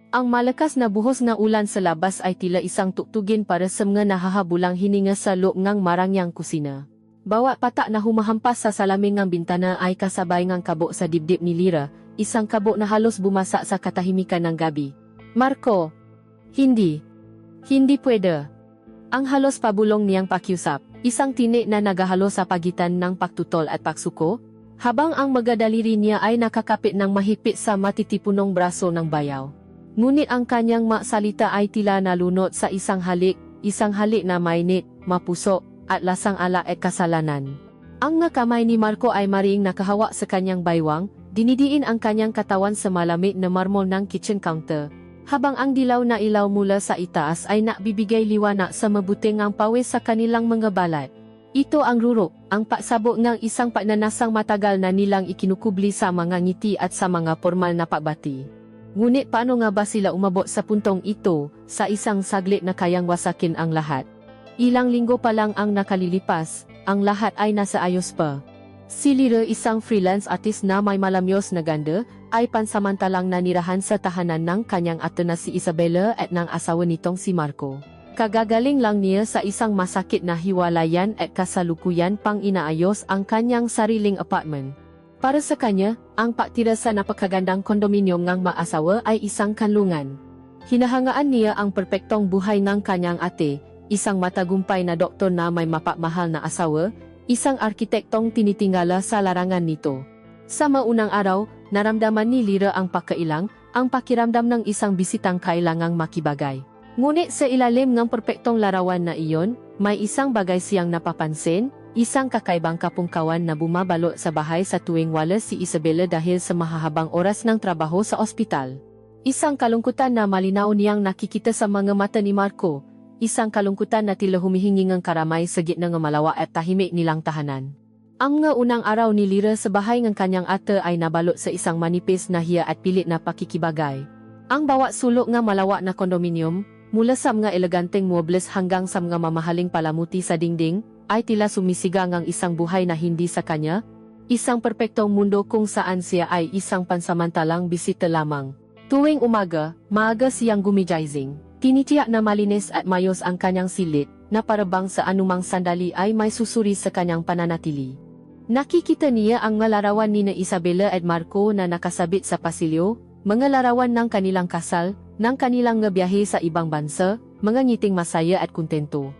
Ang malakas na buhos nga ulan sa labas ay tila isang tuktugin para sa mga nahahabulang hininga sa loob ngang marangyang kusina. Bawat patak na humahampas sa salamin ngang bintana ay kasabay ngang kabo sa dibdib ni Lira, isang kabo na halos bumasa sa katahimikan ng gabi. Marco! Hindi. Hindi pwede. Ang halos pabulong niyang pakiusap, isang tinik na nagahalo sa pagitan ng paktutol at paksuko, habang ang magadaliri niya ay nakakapit ng mahigpit sa matitipunong braso ng bayaw. Ngunit ang kanyang maksalita ay tila nalunod sa isang halik na mainit, mapuso, at lasang ala at kasalanan. Ang nakamay ni Marco ay mariing nakahawa sa kanyang baywang, dinidiin ang kanyang katawan sa malamig na marmol ng kitchen counter, habang ang dilaw na ilaw mula sa itaas ay nakbibigay liwanag sa mabuting ang pawis sa kanilang mga balat. Ito ang rurok, ang pagsabog ng isang pagnanasang matagal na nilang ikinukubli sa mga ngiti at sa mga formal na pagbati. Ngunit paano nga ba sila umabot sa puntong ito, sa isang saglit na kayang wasakin ang lahat? Ilang linggo pa lang ang nakalilipas, ang lahat ay nasa ayos pa. Si Lira, isang freelance artist na may malamyos na ganda, ay pansamantalang nanirahan sa tahanan ng kanyang ate na si Isabela at ng asawa nitong si Marco. Kagagaling lang niya sa isang masakit na hiwalayan at kasalukuyan pang inaayos ang kanyang sariling apartment. Para sa kanya, ang pagtira sa napakagandang kondominium ng maasawa ay isang kanlungan. Hinahangaan niya ang perpektong buhay ng kanyang ate, isang matagumpay na doktor na may mapagmahal na asawa, isang arkitektong tinitingala sa larangan nito. Sa maunang araw, naramdaman ni Lira ang pagkailang, ang pakiramdam ng isang bisitang kailangang makibagay. Ngunit sa ilalim ng perpektong larawan na iyon, may isang bagay siyang napapansin, isang kakaibang kapungkawan na bumabalot sa bahay sa tuwing wala si Isabela dahil sa mahahabang oras ng trabaho sa ospital. Isang kalungkutan na malinaw niyang nakikita sa mga mata ni Marco, isang kalungkutan na tila humihingi ng karamay sa gitna ng malawa at tahimik nilang tahanan. Ang nga unang araw ni Lira sa bahay ng kanyang ate ay nabalot sa isang manipis na hiya at pilit na pakikibagay. Ang bawat sulok nga malawa na kondominium, mula sa mga eleganteng muebles hanggang sa mga mamahaling palamuti sa dingding, ay tila sumisigang ang isang buhay na hindi sa kanya, isang perpektong mundo kung saan siya ay isang pansamantalang bisita lamang. Tuwing umaga, maaga siyang gumigizing, tinitiyak na malinis at mayos ang kanyang silid, na parabang sa anumang sandali ay may susuri sa kanyang pananatili. Nakikita niya ang mga larawan ni Isabela at Marco na nakasabit sa pasilyo, mga larawan ng kanilang kasal, ng kanilang biyahe sa ibang bansa, mga ngiting masaya at kontento.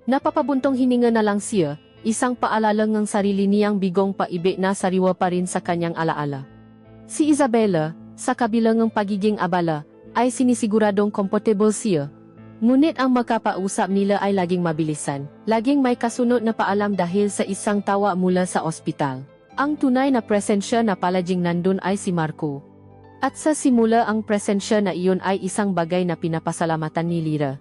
Napapabuntong hininga na lang siya, isang paalala ng sarili niyang bigong paibig na sariwa pa rin sa kanyang alaala. Si Isabela, sa kabila ng pagiging abala, ay sinisiguradong comfortable siya. Ngunit ang makapausap nila ay laging mabilisan, laging may kasunod na paalam dahil sa isang tawa mula sa ospital. Ang tunay na presensya na palaging nandun ay si Marco. At sa simula ang presensya na iyon ay isang bagay na pinapasalamatan ni Lira.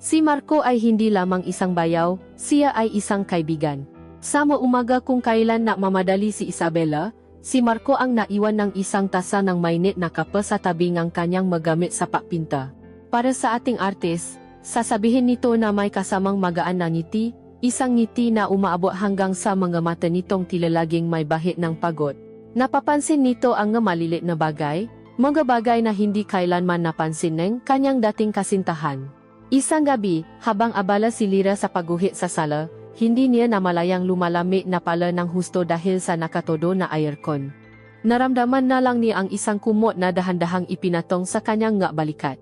Si Marco ay hindi lamang isang bayaw, siya ay isang kaibigan. Sa umaga kung kailan na mamadali si Isabela, si Marco ang naiwan ng isang tasa ng mainit na kape sa tabi ng kanyang magamit sa pagpinta. Para sa ating artist, sasabihin nito na may kasamang magaan na ngiti, isang ngiti na umaabot hanggang sa mga mata nitong tila laging may bahid ng pagod. Napapansin nito ang malilit na bagay, mga bagay na hindi kailanman napansin ng kanyang dating kasintahan. Isang gabi, habang abala si Lira sa pagguhit sa sala, hindi niya namalayang lumalamig na pala ng husto dahil sa nakatodo na aircon. Naramdaman na lang niya ang isang kumot na dahan-dahang ipinatong sa kanyang nga balikat.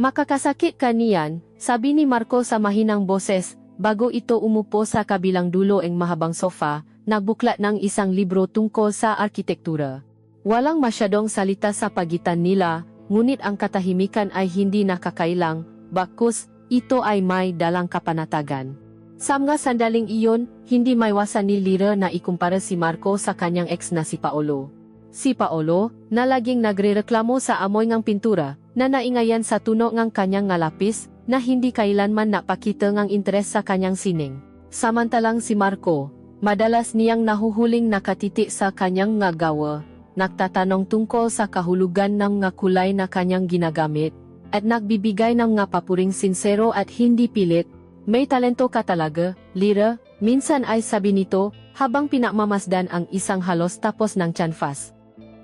Makakasakit ka niyan, sabi ni Marco sa mahinang boses, bago ito umupo sa kabilang dulo ng mahabang sofa, nagbuklat ng isang libro tungkol sa arkitektura. Walang masyadong salita sa pagitan nila, ngunit ang katahimikan ay hindi nakakailang, bakos, ito ay may dalang kapanatagan. Sa mga sandaling iyon, hindi maiwasan ni Lira na ikumpara si Marco sa kanyang ex na si Paolo. Si Paolo, na laging nagrereklamo sa amoy ng pintura, na naingayan sa tuno ng kanyang lapis, na hindi kailanman napakita ng interes sa kanyang sining. Samantalang si Marco, madalas niyang nahuhuling nakatitik sa kanyang gawa, nagtatanong tungkol sa kahulugan ng kulay na kanyang ginagamit, at nagbibigay ng papuring sinsero at hindi pilit. May talento ka talaga, Lira, minsan ay sabi nito, habang pinakmamasdan ang isang halos tapos ng tiyanfas.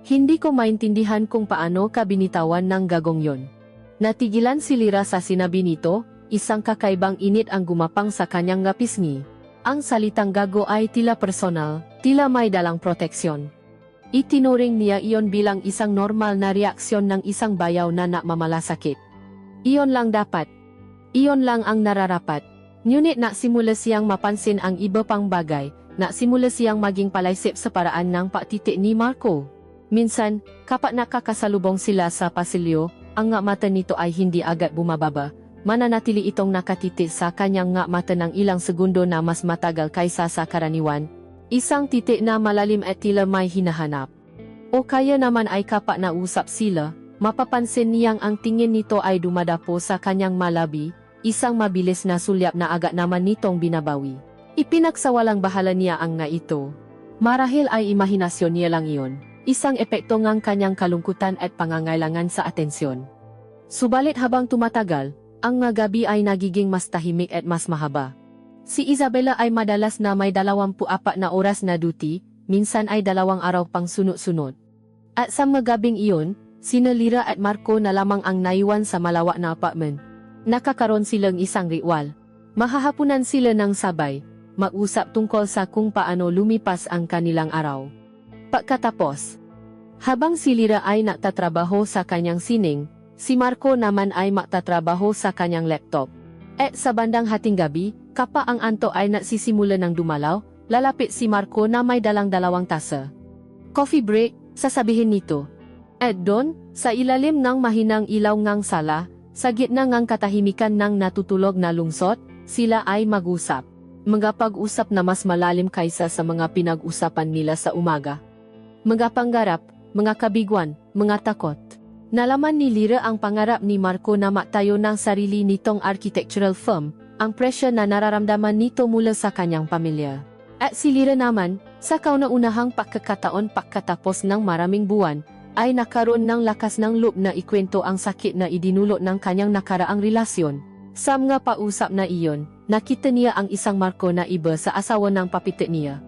Hindi ko maintindihan kung paano ka binitawan ng gagong yon. Natigilan si Lira sa sinabi nito, isang kakaibang init ang gumapang sa kanyang pisngi. Ang salitang gago ay tila personal, tila may dalang proteksyon. Itinuring niya iyon bilang isang normal na reaksyon ng isang bayaw na nakmamalasakit. Iyon lang dapat. Iyon lang ang nararapat. Ngunit naksimula siyang mapansin ang iba pang bagay, naksimula siyang maging palaisip sa paraan ng pagtitik ni Marco. Minsan, kapag nakakasalubong sila sa pasilyo, ang mata nito ay hindi agad bumababa. Mananatili itong nakatitik sa kanyang mata ng ilang segundo na mas matagal kaysa sa karaniwan. Isang titik na malalim at tila may hinahanap. O kaya naman ay kapag nausap sila, mapapansin niyang ang tingin nito ay dumadapo sa kanyang malabi, isang mabilis na sulyap na agad naman nitong binabawi. Ipinagsawalang bahala niya ang ito. Marahil ay imahinasyon niya lang iyon. Isang epekto ng kanyang kalungkutan at pangangailangan sa atensyon. Subalit habang tumatagal, ang gabi ay nagiging mas tahimik at mas mahaba. Si Isabela ay madalas na may 24 na oras na duty, minsan ay 2 araw pang sunod-sunod. At sa gabing iyon, sina Lira at Marco na lamang ang naiwan sa malawak na apartment. Nakakaroon silang isang ritual. Mahahapunan sila ng sabay, mag-usap tungkol sa kung paano lumipas ang kanilang araw. Pagkatapos, habang si Lira ay nagtatrabaho sa kanyang sining, si Marco naman ay magtatrabaho sa kanyang laptop. At sa bandang hating gabi, kapag ang anto ay nagsisimula ng dumalaw, lalapit si Marco na may dalang 2 tasa. Coffee break, sasabihin nito. At doon, sa ilalim ng mahinang ilaw ngang sala, sa gitna ngang katahimikan ng natutulog na lungsod, sila ay mag-usap. Magpag-usap na mas malalim kaysa sa mga pinag-usapan nila sa umaga. Mga pangarap, mga kabiguan, mga takot. Nalaman ni Lira ang pangarap ni Marco na magtayo ng sarili nitong architectural firm, ang presya na nararamdaman nito mula sa kanyang pamilya. At si Lira naman, sa kauna-unahang pagkakataon pagkatapos ng maraming buwan, ay nakaroon ng lakas ng loob na ikwento ang sakit na idinulot ng kanyang nakaraang relasyon. Sa mga pausap na iyon, nakita niya ang isang Marco na iba sa asawa ng papitik niya.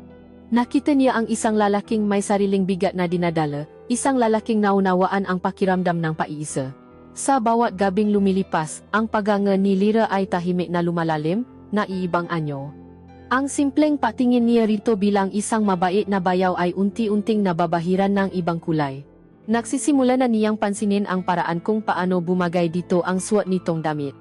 Nakita niya ang isang lalaking may sariling bigat na dinadala, isang lalaking naunawaan ang pakiramdam ng pag-iisa. Sa bawat gabing lumilipas, ang paganga ni Lira ay tahimik na lumalalim, na iibang anyo. Ang simpleng patingin niya rito bilang isang mabait na bayaw ay unti-unting nababahiran ng ibang kulay. Nagsisimula na niyang pansinin ang paraan kung paano bumagay dito ang suot nitong damit.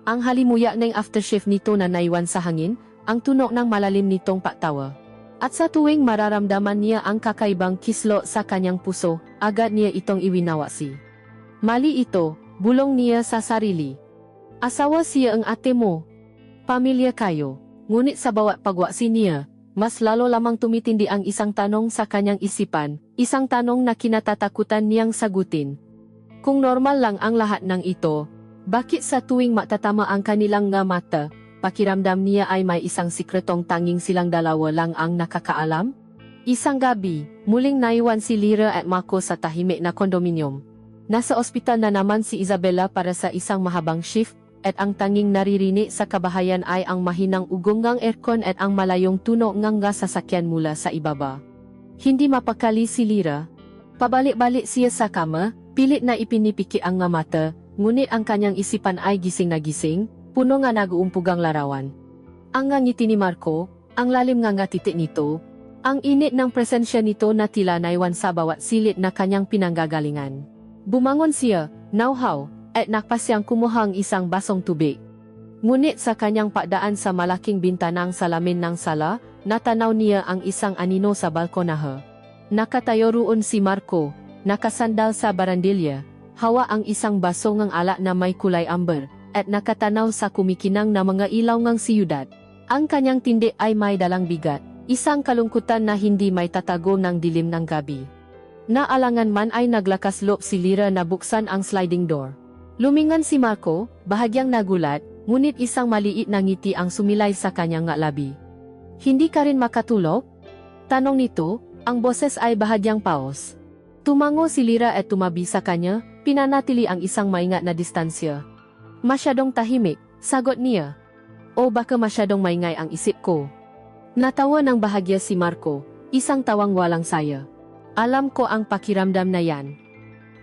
Ang halimuyak ng aftershave nito na naiwan sa hangin, ang tunog ng malalim nitong pagtawa. At sa tuwing mararamdaman niya ang kakaibang kislo sa kanyang puso, agad niya itong iwinawasi. Mali ito, bulong niya sa sarili. Asawa siya ang ate mo. Pamilya kayo. Ngunit sa bawat pagwaksi niya, mas lalo lamang tumitindi ang isang tanong sa kanyang isipan, isang tanong na kinatatakutan niyang sagutin. Kung normal lang ang lahat ng ito, bakit sa tuwing matatama ang kanilang mata, pakiramdam niya ay may isang sikretong tanging silang dalawa lang ang nakakaalam? Isang gabi, muling naiwan si Lira at Marco sa tahimik na kondominium. Nasa ospital na naman si Isabela para sa isang mahabang shift, at ang tanging naririnig sa kabahayan ay ang mahinang ugong ng aircon at ang malayong tunog ng sasakyan mula sa ibaba. Hindi mapakali si Lira. Pabalik-balik siya sa kama, pilit na ipinipiki ang mata, ngunit ang kanyang isipan ay gising na gising, puno nga nag-uumpugang larawan. Ang ngiti ni Marco, ang lalim nga titik nito, ang init ng presensya nito na tila naiwan sa bawat silid na kanyang pinanggagalingan. Bumangon siya, nauhaw, at nakpasyang kumuhang isang basong tubig. Ngunit sa kanyang pagdaan sa malaking bintanang salamin ng sala, natanaw niya ang isang anino sa balkonahe. Nakatayo roon si Marco, nakasandal sa barandilya, hawa ang isang baso ng alak na may kulay amber, at nakatanaw sa kumikinang na mga ilaw ng siyudad. Ang kanyang tindi ay may dalang bigat, isang kalungkutan na hindi may tatago ng dilim ng gabi. Naalangan man ay naglakas loob si Lira na buksan ang sliding door. Lumingon si Marco, bahagyang nagulat, ngunit isang maliit na ngiti ang sumilay sa kanyang labi. Hindi ka rin makatulog? Tanong nito, ang boses ay bahagyang paos. Tumango si Lira at tumabi sa kanya, pinanatili ang isang maingat na distansya. Masyadong tahimik, sagot niya. O baka masyadong maingay ang isip ko. Natawa ng bahagya si Marco, isang tawang walang saya. Alam ko ang pakiramdam na yan.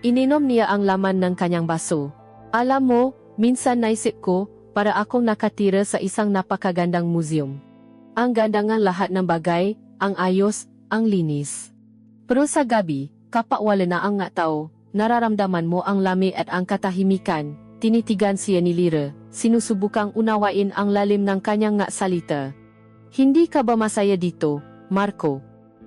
Ininom niya ang laman ng kanyang baso. Alam mo, minsan naisip ko, para akong nakatira sa isang napakagandang museum. Ang ganda nga lahat ng bagay, ang ayos, ang linis. Pero sa gabi, kapag wala na ang nga tao, nararamdaman mo ang lamig at ang katahimikan. Tinitigan siya ni Lyra, sinusubukang unawain ang lalim ng kanyang nga salita. Hindi ka ba masaya dito, Marco?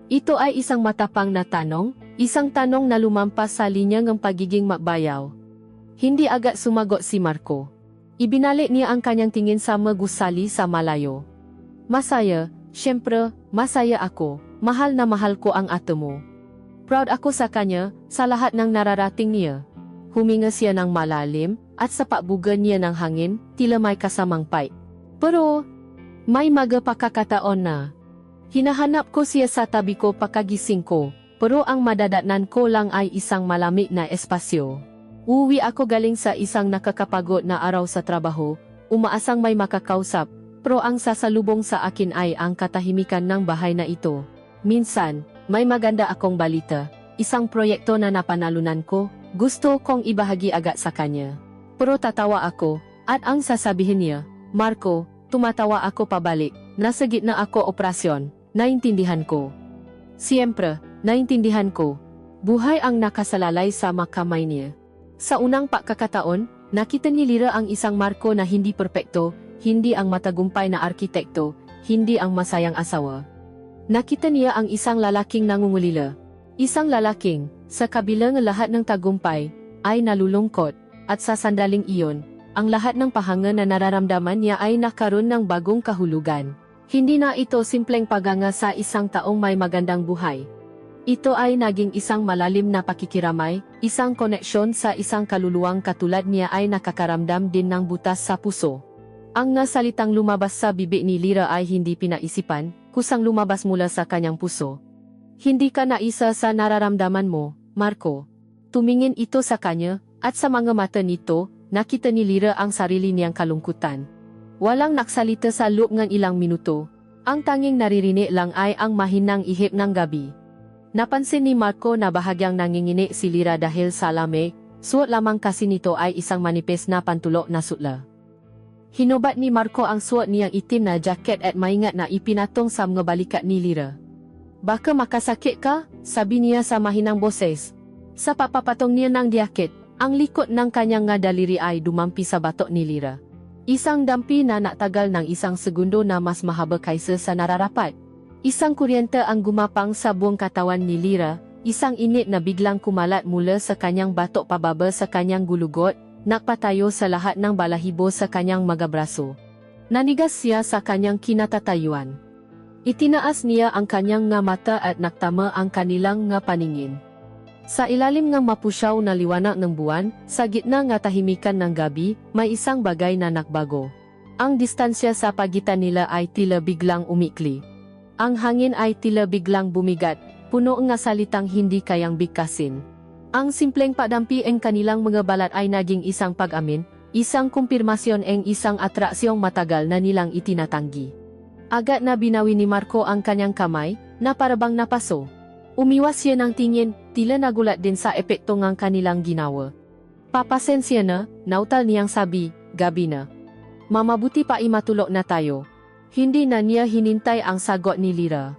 Ito ay isang matapang na tanong, isang tanong na lumampas sa linya ng pagiging makbayaw. Hindi agad sumagot si Marco. Ibinalik niya ang kanyang tingin sa magusali sa malayo. Masaya, syempre, masaya ako, mahal na mahal ko ang ato mo. Proud ako sa kanya, sa lahat ng nararating niya. Huminga siya ng malalim, at sa pagbugan niya ng hangin, tila may kasamang pipe. Pero, may magpakakataon na. Hinahanap ko siya sa tabi ko pagkagising ko, pero ang madadatnan ko lang ay isang malamig na espasyo. Uwi ako galing sa isang nakakapagod na araw sa trabaho, umaasang may makakausap, pero ang sasalubong sa akin ay ang katahimikan ng bahay na ito. Minsan, may maganda akong balita, isang proyekto na napanalunan ko, gusto kong ibahagi agad sa kanya. Pero tatawa ako, at ang sasabihin niya, Marco, tumatawa ako pabalik, nasa gitna ako operasyon, naintindihan ko. Siyempre, naintindihan ko. Buhay ang nakasalalay sa makamay niya. Sa unang pagkakataon, nakita ni Lyra ang isang Marco na hindi perpekto, hindi ang matagumpay na arkitekto, hindi ang masayang asawa. Nakita niya ang isang lalaking nangungulila. Isang lalaking, sa kabilang lahat ng tagumpay, ay nalulungkot, at sa sandaling iyon, ang lahat ng pahanga na nararamdaman niya ay nakaroon ng bagong kahulugan. Hindi na ito simpleng paganga sa isang taong may magandang buhay. Ito ay naging isang malalim na pakikiramay, isang koneksyon sa isang kaluluwang katulad niya ay nakakaramdam din ng butas sa puso. Ang nasalitang lumabas sa bibig ni Lyra ay hindi pinaisipan, kusang lumabas mula sa kanyang puso. Hindi ka naisa sa nararamdaman mo, Marco. Tumingin ito sa kanya, at sa mga mata nito, nakita ni Lyra ang sarili niyang kalungkutan. Walang naksalita sa loob ng ilang minuto. Ang tanging naririnig lang ay ang mahinang ihip ng gabi. Napansin ni Marco na bahagyang nangingini si Lyra dahil sa lamig, suot lamang kasi nito ay isang manipis na pantulok na sutla. Hinobat ni Marco ang suot niyang itim na jacket at maingat na ipinatong sa mga balikat ni Lyra. Baka makasakit ka, sabi niya sa mahinang boses. Sa papapatong niya ng jacket, ang likod ng kanyang nga daliri ay dumampi sa batok ni Lyra. Isang dampi na natagal ng isang segundo na mas mahaba kaysa sa nararapat. Isang kuryente ang gumapang sa buong katawan ni Lyra, isang init na biglang kumalat mula sa kanyang batok pababa sa kanyang gulugot, nakpatayo sa lahat ng balahibo sa kanyang mga braso. Nanigas siya sa kanyang kinatatayuan. Itinaas niya ang kanyang nga mata at naktama ang kanilang nga paningin. Sa ilalim ng mapusyaw na liwanag ng buwan, sa gitna ng tahimikan ng gabi, may isang bagay na nakbago. Ang distansya sa pagitan nila ay tila biglang umikli. Ang hangin ay tila biglang bumigat, puno ng salitang hindi kayang bigkasin. Ang simpleng padampi ng kanilang mga balat ay naging isang pag-amin, isang kumpirmasyon ng isang atraksyong matagal na nilang itinatanggi. Agad na binawi ni Marco ang kanyang kamay, na parabang napaso. Umiwas siya ng tingin, tila nagulat din sa epekto ng kanilang ginawa. Papasensya na, nautal niyang sabi, gabi na. Mamabuti pa imatulog na tayo. Hindi na niya hinintay ang sagot ni Lyra.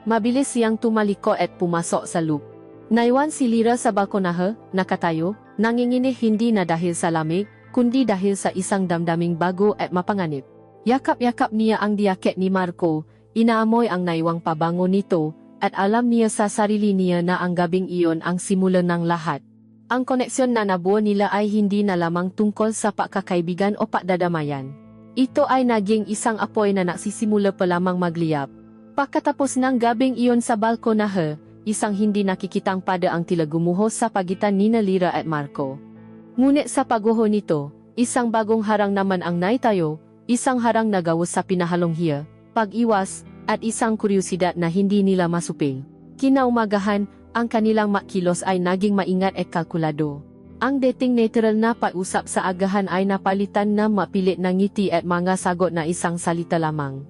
Mabilis siyang tumaliko at pumasok sa loop. Naiwan si Lyra sa balkonahe, nakatayo, nanginginig hindi na dahil sa lamig, kundi dahil sa isang damdaming bago at mapanganib. Yakap-yakap niya ang jacket ni Marco, inaamoy ang naiwang pabango nito, at alam niya sa sarili niya na ang gabing iyon ang simulan ng lahat. Ang koneksyon na nabuo nila ay hindi na lamang tungkol sa pagkakaibigan o pagdadamayan. Ito ay naging isang apoy na nagsisimula pa lamang magliyab. Pagkatapos ng gabing iyon sa balkonahe, isang hindi nakikitang pada ang tila gumuhos sa pagitan ni Lyra at Marco. Ngunit sa pagguho nito, isang bagong harang naman ang naitayo, isang harang na gawas sa pinahalong hiya, pag-iwas, at isang kuryosidad na hindi nila masuping. Kinaumagahan, ang kanilang makilos ay naging maingat at kalkulado. Ang dating natural na pag-usap sa agahan ay napalitan na mapilit na ngiti at mga sagot na isang salita lamang.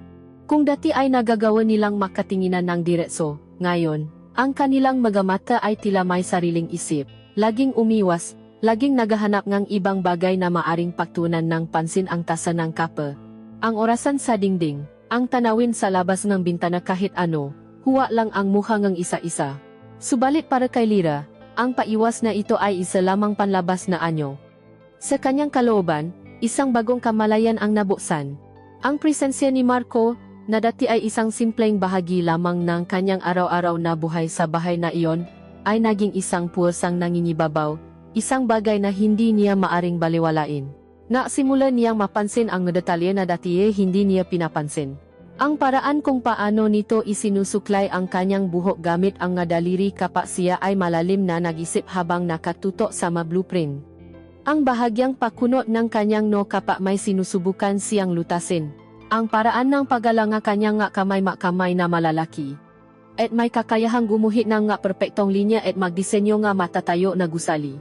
Kung dati ay nagagawa nilang makatinginan ng diretso, ngayon, ang kanilang mga mata ay tila may sariling isip, laging umiwas, Laging naghahanap ng ibang bagay na maaring pagtuunan ng pansin ang tasa ng kape. Ang orasan sa dingding, ang tanawin sa labas ng bintana kahit ano, huwa lang ang mukha ng isa-isa. Subalit para kay Lyra, ang paiwas na ito ay isa lamang panlabas na anyo. Sa kanyang kalooban, isang bagong kamalayan ang nabuksan. Ang presensya ni Marco, na dati ay isang simpleng bahagi lamang ng kanyang araw-araw na buhay sa bahay na iyon, ay naging isang puwasang nangingibabaw, isang bagay na hindi niya maaring baliwalain. Nasimula niyang mapansin ang detalye na dati hindi niya pinapansin. Ang paraan kung paano nito isinusuklay ang kanyang buhok gamit ang daliri kapag siya ay malalim na nag-isip habang nakatutok sa blueprint. Ang bahagyang pakunot ng kanyang kapag may sinusubukan siyang lutasin. Ang paraan ng paggalanga kanyang kamay na malalaki. At may kakayahang gumuhit ng perpektong linya at magdisenyo matatayo na gusali.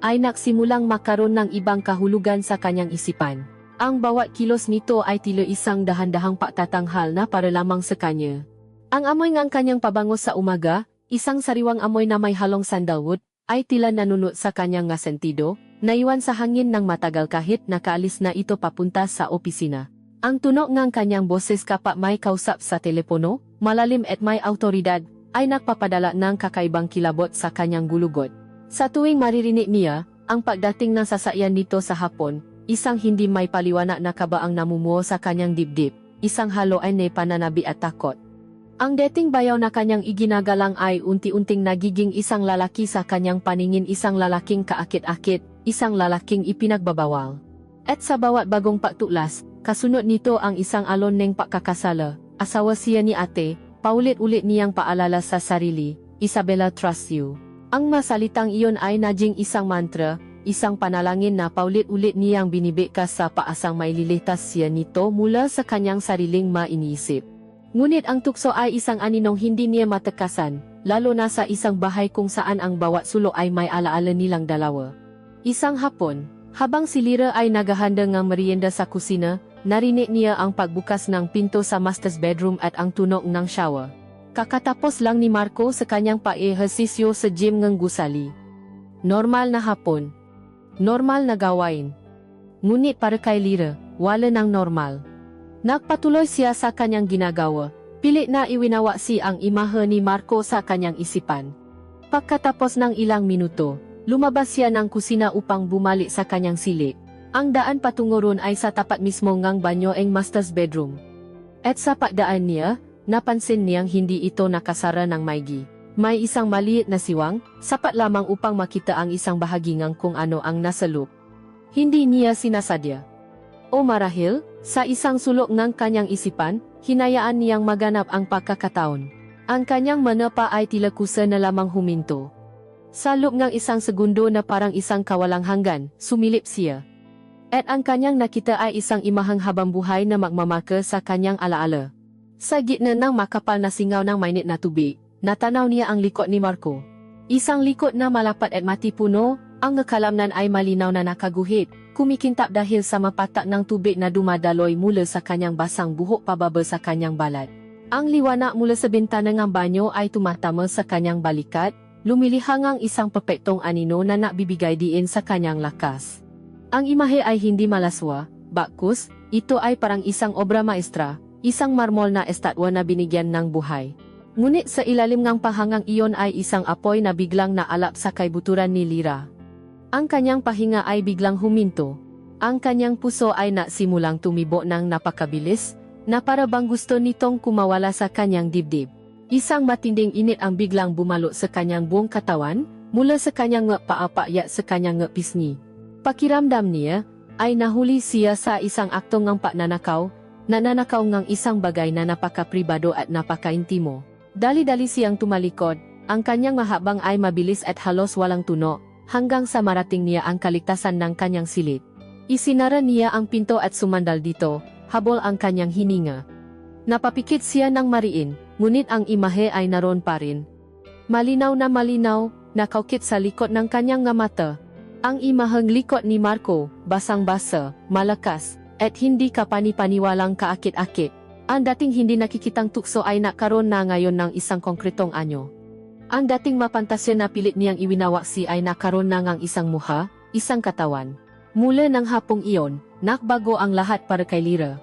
Ay nagsimulang makaroon ng ibang kahulugan sa kanyang isipan. Ang bawat kilos nito ay tila isang dahan-dahang pagtatanghal na para lamang sa kanya. Ang amoy ng kanyang pabango sa umaga, isang sariwang amoy na may halong sandalwood, ay tila nanunot sa kanyang sentido, naiwan sa hangin ng matagal kahit nakaalis na ito papunta sa opisina. Ang tunog ng kanyang boses kapag may kausap sa telepono, malalim at may autoridad, ay nagpapadala ng kakaibang kilabot sa kanyang gulugot. Sa tuwing maririnig niya, ang pagdating ng sasakyan nito sa hapon, isang hindi may paliwanag na kabaang namumuo sa kanyang dibdib, isang haloan na pananabi at takot. Ang dating bayaw na kanyang iginagalang ay unti-unting nagiging isang lalaki sa kanyang paningin, isang lalaking kaakit-akit, isang lalaking ipinagbabawal. At sa bawat bagong pagtuklas, kasunod nito ang isang alon ng pagkakasala, asawa siya ni ate, paulit-ulit niyang paalala sa sarili, Isabella, trust you. Ang masalitang iyon ay naging isang mantra, isang panalangin na paulit-ulit niyang binibigkas sa paasang maililitas siya nito mula sa kanyang sariling mainiisip. Ngunit ang tukso ay isang aninong hindi niya matakasan, lalo na sa isang bahay kung saan ang bawat sulok ay may alaala nilang dalawa. Isang hapon, habang si Lyra ay naghahanda ng merienda sa kusina, narinig niya ang pagbukas ng pinto sa master's bedroom at ang tunog ng shower. Kakatapos lang ni Marco sa kanyang pa-ehersisyo sa gym ng gusali. Normal na hapon. Normal na gawain. Ngunit para kay Lyra, wala nang normal. Nagpatuloy siya sa kanyang ginagawa, pilit na iwinawa ang imahe ni Marco sa kanyang isipan. Pagkatapos ng ilang minuto, lumabas siya ng kusina upang bumalik sa kanyang silid. Ang daan patungo ron ay sa tapat mismo ngang banyo ang master's bedroom. At sa pagdaan niya, napansin niyang hindi ito nakasara ng maigi. May isang maliit na siwang, sapat lamang upang makita ang isang bahagi ng kung ano ang nasa loob. Hindi niya sinasadya. O marahil, sa isang sulok ng kanyang isipan, hinayaan niyang maganap ang pagkakataon. Ang kanyang mata ay tila kusa na lamang huminto. Sa loob ng isang segundo na parang isang kawalang hanggan, sumilip siya. At ang kanyang nakita ay isang imahang habang buhay na magmamaka sa kanyang alaala. Sa gitna ng makapal na singaw ng mainit na tubig, natanaw niya ang likod ni Marco. Isang likod na malapat at matipuno, ang nakalamnan ay malinaw na nakaguhit, kumikintab dahil sa mapatak ng tubig na dumadaloy mula sa kanyang basang buhok pababa sa kanyang balat. Ang liwanag mula sa bintana ng banyo ay tumatama sa kanyang balikat, lumilihang ang isang perpektong anino na nakbibigay diin sa kanyang lakas. Ang imahe ay hindi malaswa, bakkus, ito ay parang isang obra maestra, isang marmol na estatwa na binigyan ng buhay. Ngunit sa ilalim ng pahangang iyon ay isang apoy na biglang naalap sa kaibuturan ni Lyra. Ang kanyang pahinga ay biglang huminto. Ang kanyang puso ay nasimulang tumibo ng napakabilis, na para bang gusto nitong kumawala sa kanyang dibdib. Isang matinding init ang biglang bumalo sa kanyang buong katawan, mula sa kanyang paapaya sa kanyang pisngi. Pakiramdam niya, ay nahuli siya sa isang akto ng pagnanakaw, nananakaw ng isang bagay na napakapribado at napakaintimo. Dali-dali siyang tumalikod, ang kanyang mahabang ay mabilis at halos walang tuno, hanggang sa marating niya ang kaligtasan ng kanyang silid. Isinara niya ang pinto at sumandal dito, habol ang kanyang hininga. Napapikit siya ng mariin, ngunit ang imahe ay naroon pa rin. Malinaw na malinaw, nakaukit sa likod ng kanyang mata. Ang imaheng likod ni Marco, basang-basa, malakas, at hindi kapani-paniwalang kaakit-akit. Ang dating hindi nakikitang tukso ay nakaroon na ngayon ng isang konkretong anyo. Ang dating mapantasya na pilit niyang iwinawak ay nakaroon na ngang isang muha, isang katawan. Mula ng hapong iyon, nakbago ang lahat para kay Lyra.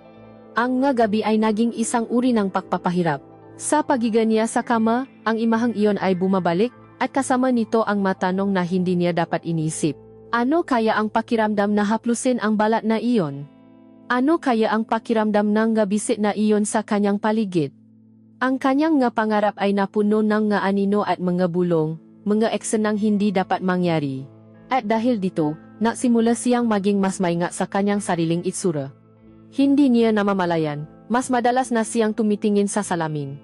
Ang nga gabi ay naging isang uri ng pagpapahirap. Sa pagiga niya sa kama, ang imahang iyon ay bumabalik, at kasama nito ang matanong na hindi niya dapat inisip. Ano kaya ang pakiramdam na haplusin ang balat na iyon? Ano kaya ang pakiramdam ng gabisit na iyon sa kanyang paligid? Ang kanyang nga pangarap ay napuno ng nga anino at mga bulong, mga eksenang hindi dapat mangyari. At dahil dito, nagsimula siyang maging mas maingat sa kanyang sariling itsura. Hindi niya namamalayan, mas madalas na siyang tumitingin sa salamin.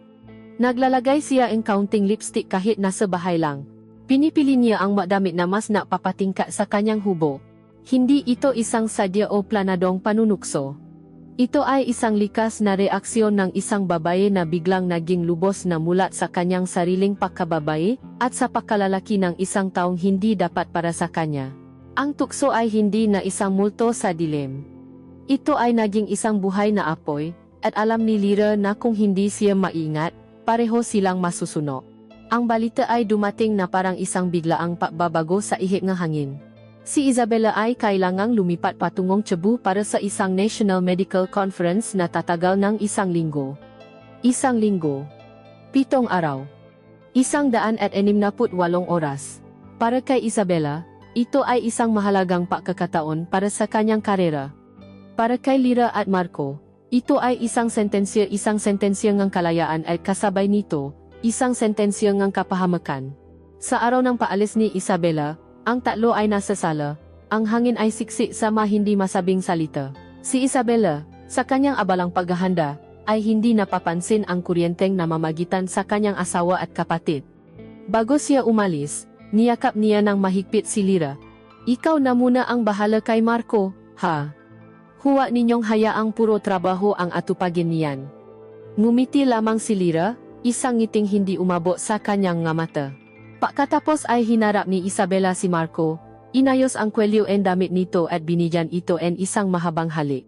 Naglalagay siya ng counting lipstick kahit nasa bahay lang. Pinipili niya ang madamit na mas napapatingka sa kanyang hubo. Hindi ito isang sadya o planadong panunukso. Ito ay isang likas na reaksyon ng isang babae na biglang naging lubos na mulat sa kanyang sariling pagkababae at sa pagkalalaki ng isang taong hindi dapat para sa kanya. Ang tukso ay hindi na isang multo sa dilim. Ito ay naging isang buhay na apoy, at alam ni Lyra na kung hindi siya maingat, pareho silang masusunog. Ang balita ay dumating na parang isang biglaang pagbabago sa ihip ng hangin. Si Isabela ay kailangang lumipat patungong Cebu para sa isang National Medical Conference na tatagal ng 1 linggo. 1 linggo. 7 araw. 168 oras. Para kay Isabela, ito ay isang mahalagang pagkakataon para sa kanyang karera. Para kay Lyra at Marco, ito ay isang sentensya ng kalayaan at kasabay nito, isang sentensya ng kapahamakan. Sa araw ng paalis ni Isabela, ang tatlo ay nasa sala, ang hangin ay siksik sa hindi masabing salita. Si Isabela, sa kanyang abalang paghahanda, ay hindi napapansin ang kuryenteng namamagitan sa kanyang asawa at kapatid. Bago siya umalis, niyakap niya ng mahigpit si Lyra. Ikaw na muna ang bahala kay Marco, ha? Huwag ninyong hayaang puro trabaho ang atupagin niyan. Ngumiti lamang si Lyra, isang ngiting hindi umabot sa kanyang nga mata. Pagkatapos ay hinarap ni Isabela si Marco, inayos ang kwelyo en damit nito at binigyan ito en isang mahabang halik.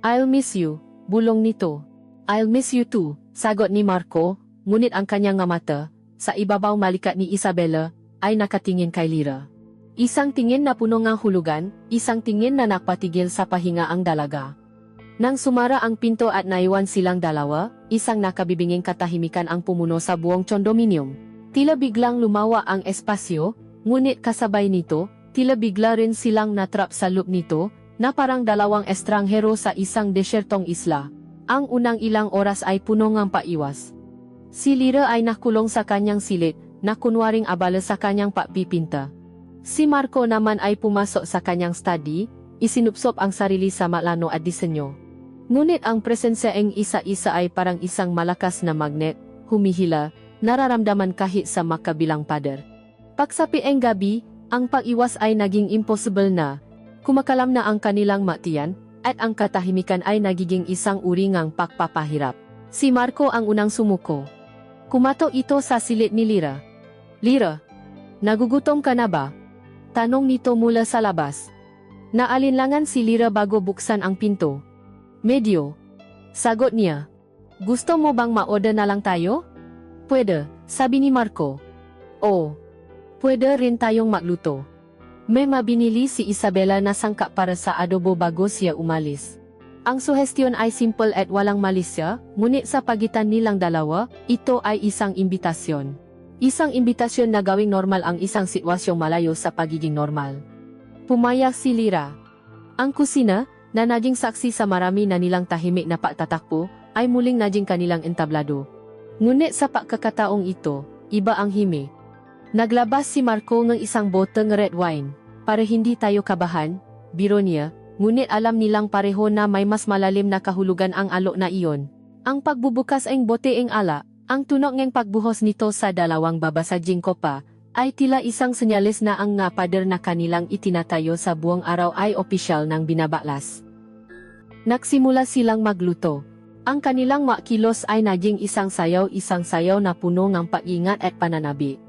I'll miss you, bulong nito. I'll miss you too, sagot ni Marco, ngunit ang kanyang nga mata, sa ibabaw malikat ni Isabela, ay nakatingin kay Lyra. Isang tingin na puno ng hulugan, isang tingin na nakpatigil sa pahinga ang dalaga. Nang sumara ang pinto at naiwan silang dalawa, isang nakabibinging katahimikan ang pumuno sa buong condominium. Tila biglang lumawa ang espasyo, ngunit kasabay nito, tila bigla rin silang natrap sa loop nito, na parang dalawang estranghero sa isang desyertong isla. Ang unang ilang oras ay puno ng paiwas. Si Lyra ay nakulong sa kanyang silid, na kunwaring abala sa kanyang pagpipinta. Si Marco naman ay pumasok sa kanyang study, isinupsop ang sarili sa malano at disenyo. Ngunit ang presensya ng isa-isa ay parang isang malakas na magnet, humihila, nararamdaman kahit sa makabilang pader. Pagsapi ng gabi, ang pag-iwas ay naging impossible na, kumakalam na ang kanilang matiyan, at ang katahimikan ay nagiging isang uri ng pagpapahirap. Si Marco ang unang sumuko. Kumato ito sa silid ni Lyra. Lyra, nagugutom ka na ba? Tanong nito mula sa labas. Naalinlangan si Lyra bago buksan ang pinto. Medyo. Sagot niya. Gusto mo bang ma-order na lang tayo? Pwede, sabi ni Marco. Oo. Pwede rin tayong magluto. May mabinili si Isabela na sangkap para sa adobo bago siya umalis. Ang suhestyon ay simple at walang malisya, ngunit sa pagitan nilang dalawa, ito ay isang imbitasyon. Isang imbitasyon na gawing normal ang isang sitwasyong malayo sa pagiging normal. Pumayag si Lyra. Ang kusina, na naging saksi sa marami na nilang tahimik na pagtatakbo, ay muling naging kanilang entablado. Ngunit sa pagkakataong ito, iba ang himi. Naglabas si Marco ng isang boteng red wine. Para hindi tayo kabahan, biro niya, ngunit alam nilang pareho na may mas malalim na kahulugan ang alok na iyon. Ang pagbubukas ng bote ng ala, ang tunog ng pagbuhos nito sa dalawang babasaging kopa, ay tila isang senyalis na ang nga pader na kanilang itinatayo sa buong araw ay opisyal ng binabaklas. Nagsimula silang magluto. Ang kanilang makilos ay naging isang sayaw na puno ng pag-ingat at pananabi.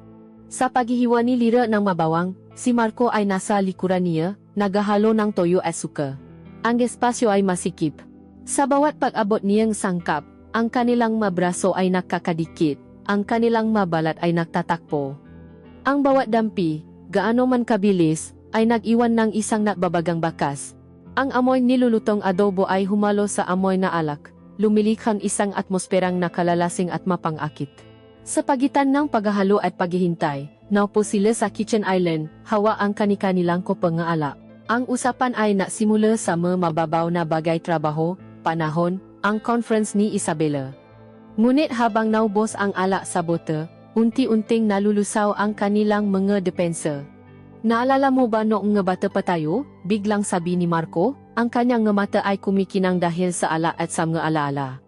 Sa paghihiwa ni Lyra ng mabawang, si Marco ay nasa likuran niya, naghahalo ng toyo at suka. Ang espasyo ay masikip. Sa bawat pag-abot niyang sangkap, ang kanilang mabraso ay nakakadikit, ang kanilang mabalat ay nagtatakpo. Ang bawat dampi, gaano man kabilis, ay nag-iwan ng isang nagbabagang bakas. Ang amoy nilulutong adobo ay humalo sa amoy na alak, lumilikhang isang atmosperang nakalalasing at mapangakit. Sa pagitan ng paghahalo at paghihintay, naupo sila sa kitchen island, hawa ang kani-kanilang kopang-ala. Ang usapan ay nasimula sa mababaw na bagay trabaho, panahon, ang conference ni Isabela. Ngunit habang naubos ang ala sa bote, unti-unting nalulusaw ang kanilang mga depensa. Naalala mo ba noong nga bata pa tayo? Biglang sabi ni Marco, ang kanyang nga mata ay kumikinang dahil sa ala at sa mga alaala.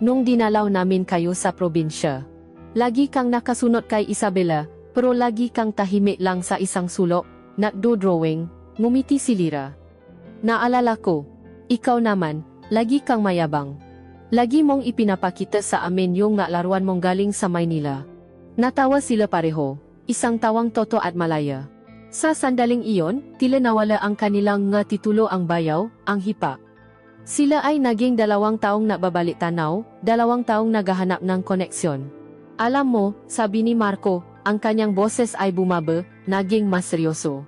Nung dinalaw namin kayo sa probinsya, lagi kang nakasunod kay Isabela, pero lagi kang tahimik lang sa isang sulok, nagdo-drawing, ngumiti si Lira. Naalala ko, ikaw naman, lagi kang mayabang. Lagi mong ipinapakita sa amin yung laruan mong galing sa Maynila. Natawa sila pareho, isang tawang toto at malaya. Sa sandaling iyon, tila nawala ang kanilang nga titulo ang bayaw, ang hipa. Sila ay naging 2 taong nababalik tanaw, 2 taong naghahanap ng koneksyon. Alam mo, sabi ni Marco, ang kanyang boses ay bumaba, naging mas seryoso.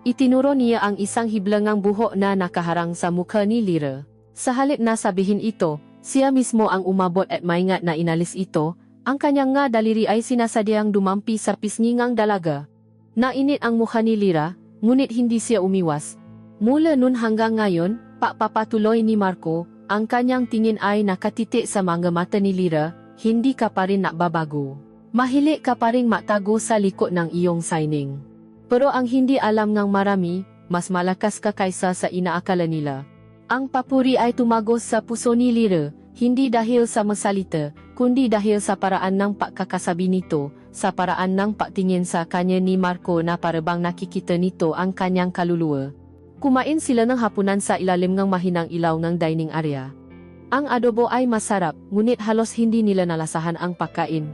Itinuro niya ang isang hiblangang buhok na nakaharang sa mukha ni Lira. Sa halip na sabihin ito, siya mismo ang umabot at maingat na inalis ito, ang kanyang nga daliri ay sinasadyang dumampi sa pisngingang dalaga. Nainit ang mukha ni Lira, ngunit hindi siya umiwas. Mula nun hanggang ngayon, papatuloy ni Marco, ang kanyang tingin ay nakatitik sa mga mata ni Lira, hindi ka pa rin nababago. Mahilig ka pa rin matago sa likod ng iyong signing. Pero ang hindi alam ng marami, mas malakas ka kaysa sa inaakala nila. Ang papuri ay tumagos sa puso ni Lira, hindi dahil sa masalita, kundi dahil sa paraan ng pagkakasabi nito, sa paraan ng pagtingin sa kanya ni Marco na parabang nakikita nito ang kanyang kaluluwa. Kumain sila ng hapunan sa ilalim ng mahinang ilaw ng dining area. Ang adobo ay masarap, ngunit halos hindi nila nalasahan ang pagkain.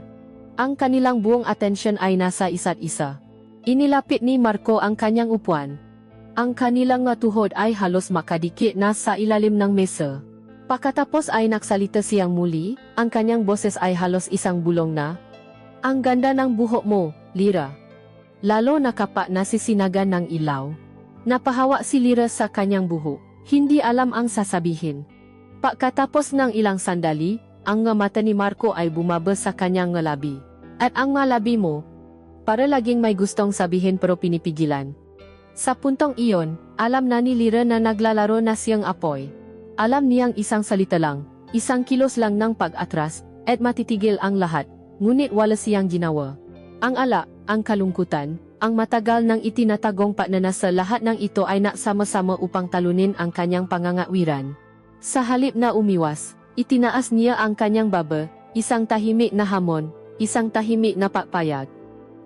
Ang kanilang buong atensyon ay nasa isa't isa. Inilapit ni Marco ang kanyang upuan. Ang kanilang nga tuhod ay halos makadikit na sa ilalim ng mesa. Pagkatapos ay nagsalita siyang muli, ang kanyang boses ay halos isang bulong na, "Ang ganda ng buhok mo, Lira." Lalo nakapa na sisinagan ng ilaw. Napahawa si Lira sa kanyang buhok, hindi alam ang sasabihin. Pagkatapos ng ilang sandali, ang nga mata ni Marco ay bumaba sa kanyang nga labi. At ang nga labi mo, para laging may gustong sabihin pero pinipigilan. Sa puntong iyon, alam na ni Lira na naglalaro na siyang apoy. Alam niyang isang salita lang, isang kilos lang ng pag-atras, at matitigil ang lahat, ngunit wala siyang ginawa. Ang ala, ang kalungkutan, ang matagal nang itinatagong pagnanasa lahat ng ito ay nagsama-sama upang talunin ang kanyang pangangawiran. Sa halip na umiwas, itinaas niya ang kanyang baba, isang tahimik na hamon, isang tahimik na papayag.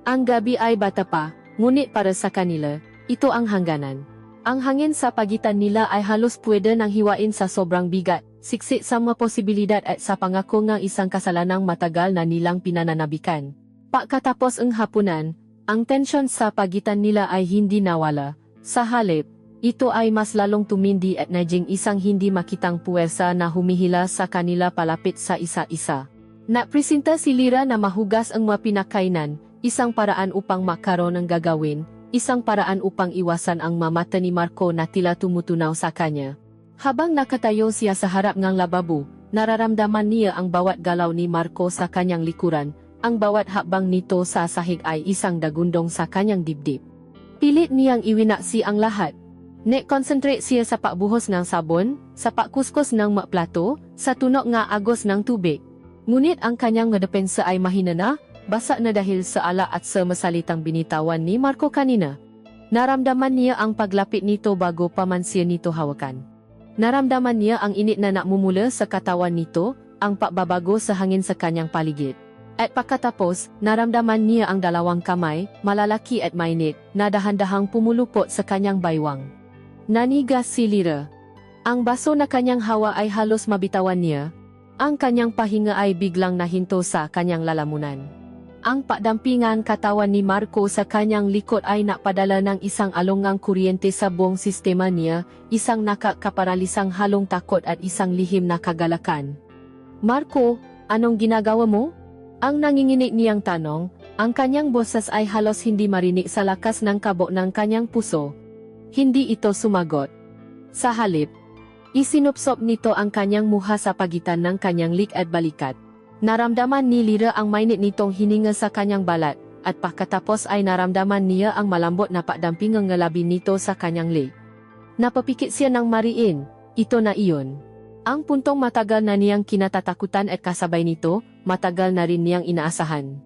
Ang gabi ay bata pa, ngunit para sa kanila, ito ang hangganan. Ang hangin sa pagitan nila ay halos pwede nang hiwain sa sobrang bigat, siksik sa mga posibilidad at sa pangako ng isang kasalanang matagal na nilang pinananabikan. Pagkatapos ang hapunan, ang tensyon sa pagitan nila ay hindi nawala. Sa halip, ito ay mas lalong tumindi at naging isang hindi makitang puwersa na humihila sa kanila palapit sa isa-isa. Napresenta si Lira na mahugas ang mga pinakainan, isang paraan upang makaroon ng gagawin, isang paraan upang iwasan ang mamata ni Marco na tila tumutunaw sa kanya. Habang nakatayo siya sa harap ng lababo, nararamdaman niya ang bawat galaw ni Marco sa kanyang likuran, ang bawat hakbang nito sa sahig ay isang dagundong sa kanyang dibdib. Pilit niyang iwinaksi ang lahat. Concentrate siya sa pagbuhos ng sabon, sa pagkuskus ng mga plato, sa tunok nga agos ng tubig. Ngunit ang kanyang depensa ay mahina na, basa na dahil sa ala at sa masalitang binitawan ni Marco kanina. Naramdaman niya ang paglapit nito bago pa man siya nito hawakan. Naramdaman niya ang init na namumula sa katawan nito, ang pagbabago sa hangin sa kanyang paligid. At pagkatapos, naramdaman niya ang 2 kamay, malalaki at mainit, na dahan-dahang pumulupot sa kanyang baywang. Nanigas si Lira. Ang baso na kanyang hawa ay halos mabitawan niya. Ang kanyang pahinga ay biglang nahinto sa kanyang lalamunan. Ang padampingan katawan ni Marco sa kanyang likod ay napadala ng isang alongang kuryente sa buong sistema niya, isang nakakaparalisang halong takot at isang lihim na kagalakan. "Marco, anong ginagawa mo?" Ang nanginginig niyang tanong, Ang kanyang boses ay halos hindi marinig sa lakas ng kabog ng kanyang puso. Hindi ito sumagot. Sa halip, isinupsop nito ang kanyang muha sa pagitan ng kanyang lik at balikat. Naramdaman ni Lyra ang mainit nitong hininga sa kanyang balat, at pagkatapos ay naramdaman niya ang malambot na pagdampingang ngalabi nito sa kanyang lik. Napapikit siya ng mariin, ito na iyon. Ang puntong matagal na niyang kinatatakutan at kasabay nito, matagal na rin niyang inaasahan.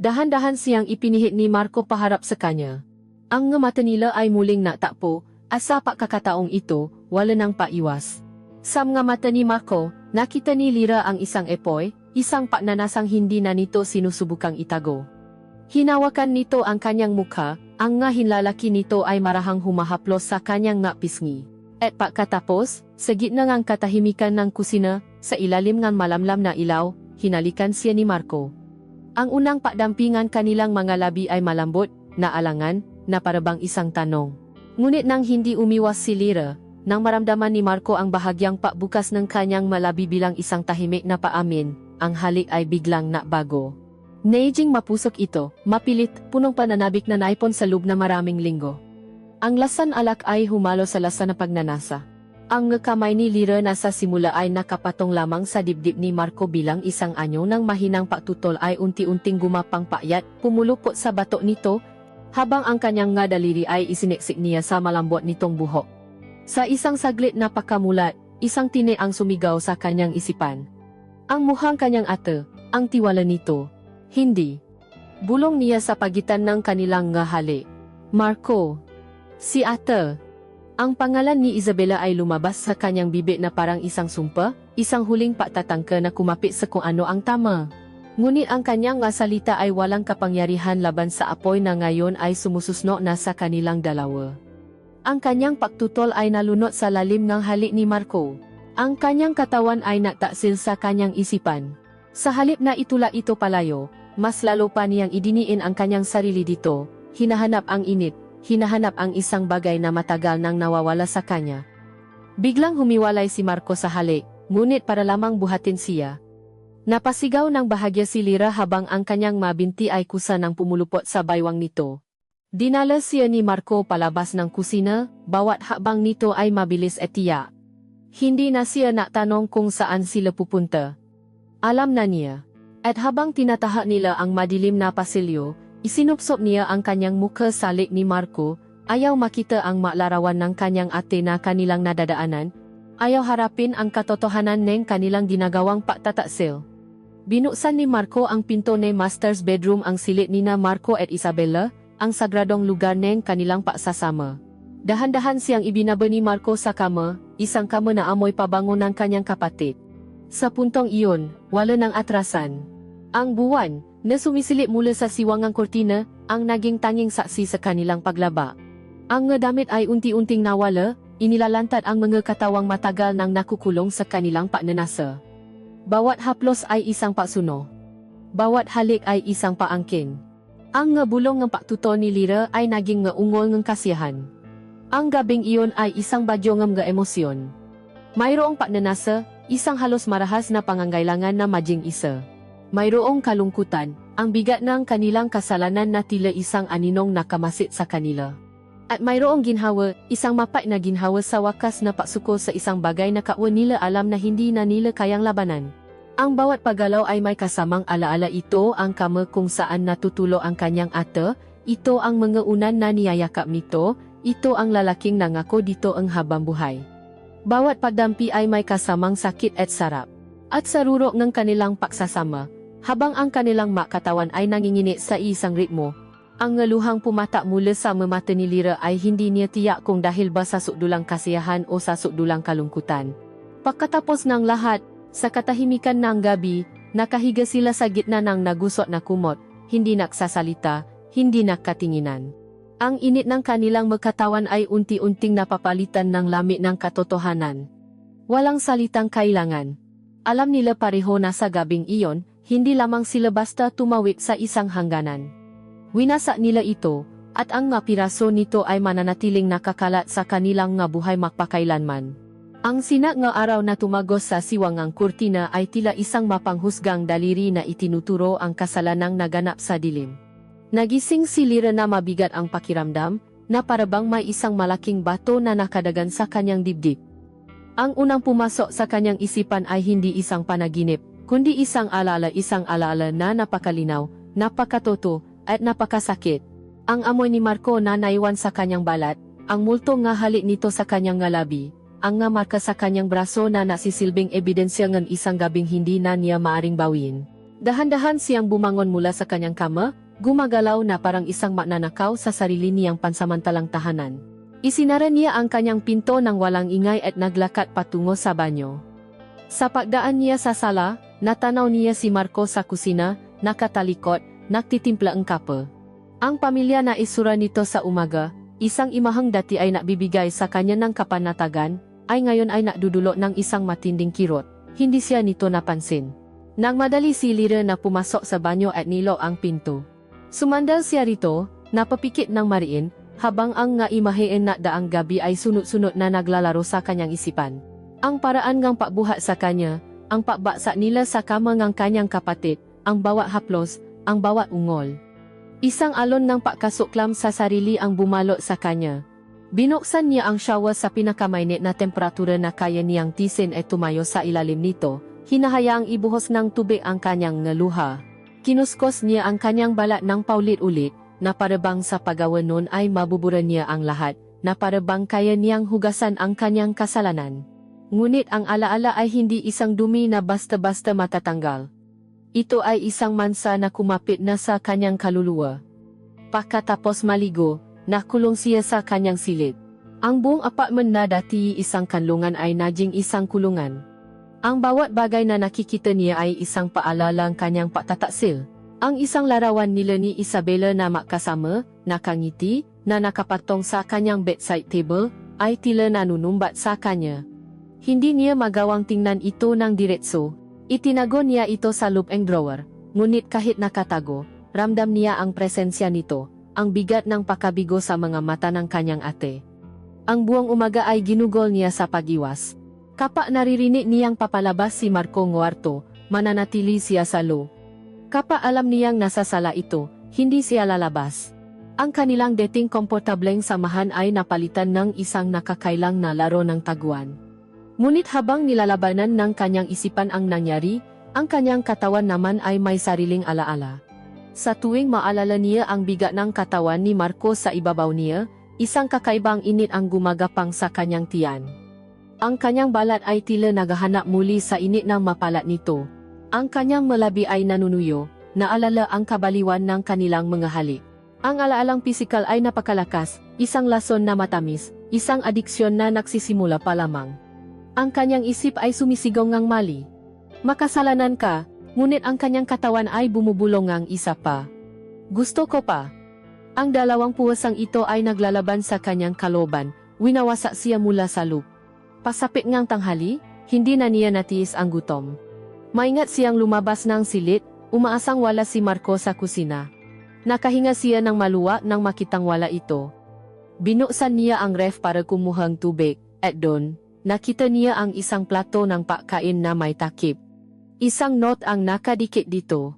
Dahan-dahan siyang ipinihit ni Marco paharap sa kanya. Ang mata nila ay muling natakpo, at sa pagkakataong ito, wala nang paiwas. Sa mga mata ni Marco, nakita ni Lyra ang isang epoy, isang pagnanasang hindi na nito sinusubukang itago. Hinawakan nito ang kanyang mukha, ang nga hinlalaki nito ay marahang humahaplos sa kanyang nga pisngi. At pagkatapos, sa gitna ng katahimikan ng kusina, sa ilalim ng malamlam na ilaw, hinalikan siya ni Marco. Ang unang pagdampingan kanilang mga labi ay malambot, na alangan, na parabang isang tanong. Ngunit nang hindi umiwas si Lyra, nang maramdaman ni Marco ang bahagyang pagbukas ng kanyang malabi bilang isang tahimik na paamin, ang halik ay biglang nabago. Naijing mapusok ito, mapilit, punong pananabik na naipon sa loob na maraming linggo. Ang lasan alak ay humalo sa lasa na pagnanasa. Ang kamay ni Lyra na sa simula ay nakapatong lamang sa dibdib ni Marco bilang isang anyo ng mahinang pagtutol ay unti-unting gumapang payat, pumulupot sa batok nito, habang ang kanyang nga daliri ay isiniksik niya sa malambot nitong buhok. Sa isang saglit na pagkamulat, isang tini ang sumigaw sa kanyang isipan. Ang muhang kanyang ate, ang tiwala nito. Hindi. Bulong niya sa pagitan ng kanilang nga halik. Marco. Si ate. Ang pangalan ni Isabela ay lumabas sa kanyang bibig na parang isang sumpa, isang huling pagtatangka na kumapit sa kung ano ang tama. Ngunit ang kanyang nga salita ay walang kapangyarihan laban sa apoy na ngayon ay sumususno na sa kanilang dalawa. Ang kanyang pagtutol ay nalunot sa lalim ng halik ni Marco. Ang kanyang katawan ay nataksil sa kanyang isipan. Sa halip na itula ito palayo, mas lalo pa niyang idiniin ang kanyang sarili dito, hinahanap ang init, hinahanap ang isang bagay na matagal nang nawawala sa kanya. Biglang humiwalay si Marco sa halik, ngunit para lamang buhatin siya. Napasigaw ng bahagya si Lyra habang ang kanyang mabinti ay kusa ng pumulupot sa baywang nito. Dinala siya ni Marco palabas ng kusina, bawat hakbang nito ay mabilis at tiyak. Hindi na siya natanong kung saan sila pupunta. Alam na niya. At habang tinataha nila ang madilim na pasilyo, isinupsop niya ang kanyang mukha sa lik ni Marco, ayaw makita ang maklarawan ng kanyang ate na kanilang nadadaanan, ayaw harapin ang katotohanan ng kanilang ginagawang pagtataksil. Binuksan ni Marco ang pinto ng master's bedroom, ang silid nina Marco at Isabela, ang sagradong lugar ng kanilang pagsasama. Dahan-dahan siyang ibinaba ni Marco sa kama, isang kama na amoy pabango ng kanyang kapatid. Sa puntong iyon, wala nang atrasan. Ang buwan, na sumisilip mula sa siwangang kortina, ang naging tanging saksi sa kanilang paglaba. Ang mga damit ay unti-unting nawala, inilalantad ang mga katawang matagal nang nakukulong sa kanilang pagnanasa. Bawat haplos ay isang pasuno. Bawat halik ay isang paangkin. Ang nga bulong ng pagtuto ni Lyra ay naging nga ungol ng kasiyahan. Ang gabing iyon ay isang badyo ng mga emosyon. Mayroong pagnanasa, isang halos marahas na pangangailangan na maging isa. Mayroong kalungkutan, ang bigat ng kanilang kasalanan na tila isang aninong nakamasit sa kanila. At mayroong ginhawa, isang mapait na ginhawa sa wakas na pagsuko sa isang bagay na kapwa nila alam na hindi na nila kayang labanan. Ang bawat paggalaw ay may kasamang alaala, ito ang kama kung saan natutulo ang kanyang ate, ito ang mga unan na niyayakap nito, ito ang lalaking nangako dito ang habang buhay. Bawat pagdampi ay may kasamang sakit at sarap. At sa rurok ng kanilang pagsasama, habang ang kanilang makatawan ay nanginginit sa isang ritmo, ang ngaluhang pumata mula sa mata ni Lyra ay hindi niya tiyak kung dahil ba sa sukdulang kasiyahan o sa sukdulang kalungkutan. Pagkatapos ng lahat, sa katahimikan ng gabi, nakahiga sila sa gitna ng nagusot na kumot, hindi nagsasalita, hindi nakatinginan. Ang init ng kanilang magkatawan ay unti-unting napapalitan ng lamig ng katotohanan. Walang salitang kailangan. Alam nila pareho na sa gabing iyon, hindi lamang sila basta tumawid sa isang hangganan. Winasa nila ito, at ang mga piraso nito ay mananatiling nakakalat sa kanilang nga buhay magpakailanman. Ang sina nga araw na tumagos sa siwangang kurtina ay tila isang mapanghusgang daliri na itinuturo ang kasalanang naganap sa dilim. Nagising si Lyra na mabigat ang pakiramdam, na parabang may isang malaking bato na nakadagan sa kanyang dibdib. Ang unang pumasok sa kanyang isipan ay hindi isang panaginip, kundi isang alala na napakalinaw, napakatoto, at napakasakit. Ang amoy ni Marco na naiwan sa kanyang balat, ang multo nga halik nito sa kanyang ngalabi, ang nga marka sa kanyang braso na nasisilbing ebidensya ng isang gabing hindi na niya maaring bawin. Dahan-dahan siyang bumangon mula sa kanyang kama, gumagalaw na parang isang mananakaw sa sarili niyang pansamantalang tahanan. Isinara niya ang kanyang pinto ng walang ingay at naglakad patungo sa banyo. Sa pagdaan niya sa sala, natanaw niya si Marco sa kusina, nakatalikod, nagtitimpla ang kape. Ang pamilya na isura nito sa umaga, isang imahang dati ay nabibigay sa kanya ng kapanatagan, ay ngayon ay nadudulo ng isang matinding kirot. Hindi siya nito napansin. Nagmadali si Lyra na pumasok sa banyo at nilo ang pinto. Sumandal siya rito, napapikit ng mariin, habang ang nga imahein na daang gabi ay sunod-sunod na naglalaro sa kanyang isipan. Ang paraan ngang pagbuhat sa kanya, ang pagbaksa nila sa kama ng kanyang kapatid, ang bawat haplos, ang bawat ungol. Isang alon ng pagkasuklam sa sarili ang bumalot sa kanya. Binuksan niya ang shower sa pinakamainit na temperatura na kaya niyang tisin at tumayo sa ilalim nito, hinahayaang ibuhos ng tubig ang kanyang luha. Kinuskos niya ang kanyang balat ng paulit-ulit, na parabang sa paggawa nun ay mabubura niya ang lahat, na parabang kaya niyang hugasan ang kanyang kasalanan. Ngunit ang alaala ay hindi isang dumi na basta-basta matatanggal. Ito ay isang mansa na kumapit na sa kanyang kaluluwa. Pagkatapos maligo, nakulong siya sa kanyang silid. Ang buong apartment na dati isang kanlungan ay naging isang kulungan. Ang bawat bagay na nakikita niya ay isang paalalang kanyang pagtataksil. Ang isang larawan nila ni Isabela na makasama, nakangiti, na nakapatong sa kanyang bedside table, ay tila nanunumbat sa kanya. Hindi niya magawang tingnan ito ng diretso. Itinago niya ito sa lupeng drawer, ngunit kahit nakatago, ramdam niya ang presensya nito, ang bigat ng pakabigo sa mga mata ng kanyang ate. Ang buong umaga ay ginugol niya sa pag-iwas. Kapag naririnig niyang papalabas si Marco Nguarto, mananatili siya sa loob. Kapag alam niyang nasa sala ito, hindi siya lalabas. Ang kanilang dating komportableng samahan ay napalitan ng isang nakakailang na laro ng taguan. Ngunit habang nilalabanan ng kanyang isipan ang nangyari, ang kanyang katawan naman ay may sariling alaala. Sa tuwing maalala niya ang bigat ng katawan ni Marco sa ibabaw niya, isang kakaibang init ang gumagapang sa kanyang tiyan. Ang kanyang balat ay tila naghahanap muli sa init ng mapalat nito. Ang kanyang malabi ay nanunuyo, naalala ang kabaliwan ng kanilang mga halik. Ang alaalang pisikal ay napakalakas, isang lason na matamis, isang adiksyon na nagsisimula pa lamang. Ang kanyang isip ay sumisigaw ngang mali. Makasalanan ka, ngunit ang kanyang katawan ay bumubulong ngang isa pa. Gusto ko pa. Ang dalawang puwasang ito ay naglalaban sa kanyang kaloban, winawasak siya mula sa loop. Pasapit ngang tanghali, hindi na niya natiis ang gutom. Maingat siyang lumabas ng silid, umaasang wala si Marco sa kusina. Nakahinga siya ng maluwa nang makitang wala ito. Binuksan niya ang ref para kumuhang tubig, at doon, nakita niya ang isang plato ng pagkain na may takip. Isang note ang nakadikit dito.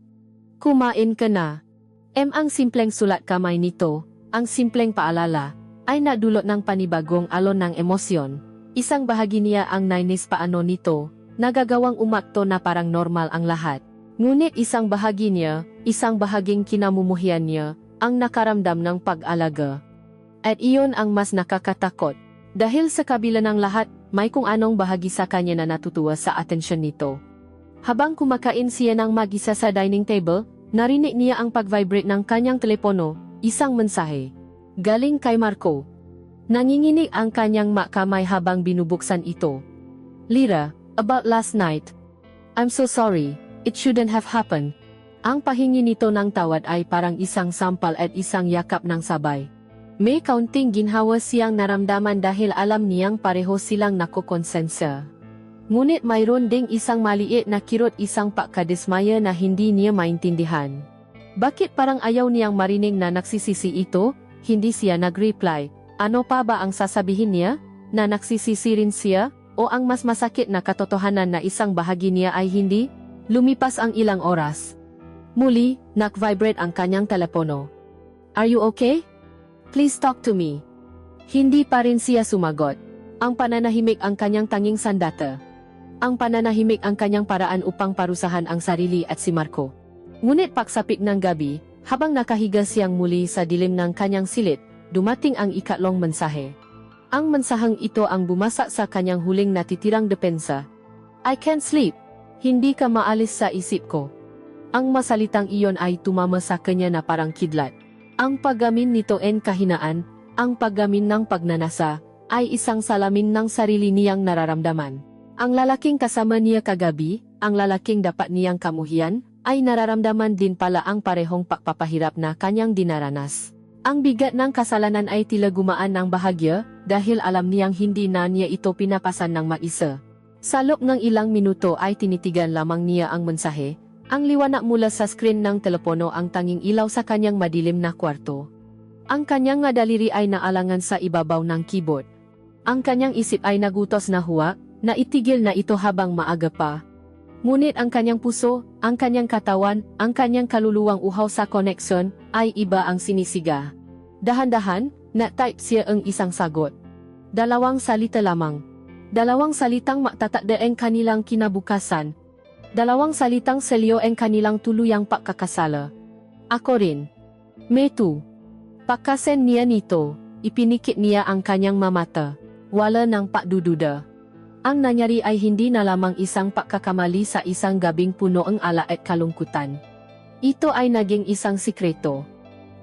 Kumain ka na. Ang simpleng sulat kamay nito, ang simpleng paalala, ay nadulot ng panibagong alon ng emosyon. Isang bahagi niya ang nainis paano nito, nagagawang umakto na parang normal ang lahat. Ngunit isang bahagi niya, isang bahaging kinamumuhian niya, ang nakaramdam ng pag-alaga. At iyon ang mas nakakatakot. Dahil sa kabila ng lahat, may kung anong bahagi sa kanya na natutuwa sa atensyon nito. Habang kumakain siya ng mag-isa sa dining table, narinig niya ang pag-vibrate ng kanyang telepono, isang mensahe. Galing kay Marco. Nanginginig ang kanyang makamay habang binubuksan ito. Lyra, about last night. I'm so sorry, it shouldn't have happened. Ang pahingi nito ng tawad ay parang isang sampal at isang yakap ng sabay. May kaunting ginhawa siyang naramdaman dahil alam niyang pareho silang nakukonsensya. Ngunit mayroon ding isang maliit na kirot, isang pagkadismaya na hindi niya maintindihan. Bakit parang ayaw niyang marinig na nagsisisi ito? Hindi siya nag-reply. Ano pa ba ang sasabihin niya? Na nagsisisi rin siya? O ang mas masakit na katotohanan na isang bahagi niya ay hindi? Lumipas ang ilang oras. Muli, nag-vibrate ang kanyang telepono. Are you okay? Please talk to me. Hindi pa rin siya sumagot. Ang pananahimik ang kanyang tanging sandata. Ang pananahimik ang kanyang paraan upang parusahan ang sarili at si Marco. Ngunit pagsapit ng gabi, habang nakahiga siyang muli sa dilim ng kanyang silid, dumating ang ikatlong mensahe. Ang mensaheng ito ang bumasa sa kanyang huling natitirang depensa. I can't sleep. Hindi ka maalis sa isip ko. Ang masalitang iyon ay tumama sa kanya na parang kidlat. Ang paggamin nito en kahinaan, ang paggamin ng pagnanasa, ay isang salamin ng sarili niyang nararamdaman. Ang lalaking kasama niya kagabi, ang lalaking dapat niyang kamuhian, ay nararamdaman din pala ang parehong pagpapahirap na kanyang dinaranas. Ang bigat ng kasalanan ay tila gumaan ng bahagya, dahil alam niyang hindi na niya ito pinapasan ng mag-isa. Sa loob ng ilang minuto ay tinitigan lamang niya ang mensahe. Ang liwanag mula sa screen ng telepono ang tanging ilaw sa kanyang madilim na kwarto. Ang kanyang nga daliri ay naalangan sa ibabaw ng keyboard. Ang kanyang isip ay nagutos na huwag, na itigil na ito habang maaga pa. Ngunit ang kanyang puso, ang kanyang katawan, ang kanyang kaluluwang uhaw sa koneksyon, ay iba ang sinisiga. Dahan-dahan, na-type siya ang isang sagot. 2 salita lamang. 2 salitang magtatagda ang kanilang kinabukasan. 2 salitang selyo ang kanilang tuluyang pagkakasala. Ako rin. Metu. Pagkasen niya nito, ipinikit niya ang kanyang mamata. Wala ng pagdududa. Ang nangyari ay hindi na lamang isang pagkakamali sa isang gabing puno ng ala at kalungkutan. Ito ay naging isang sikreto.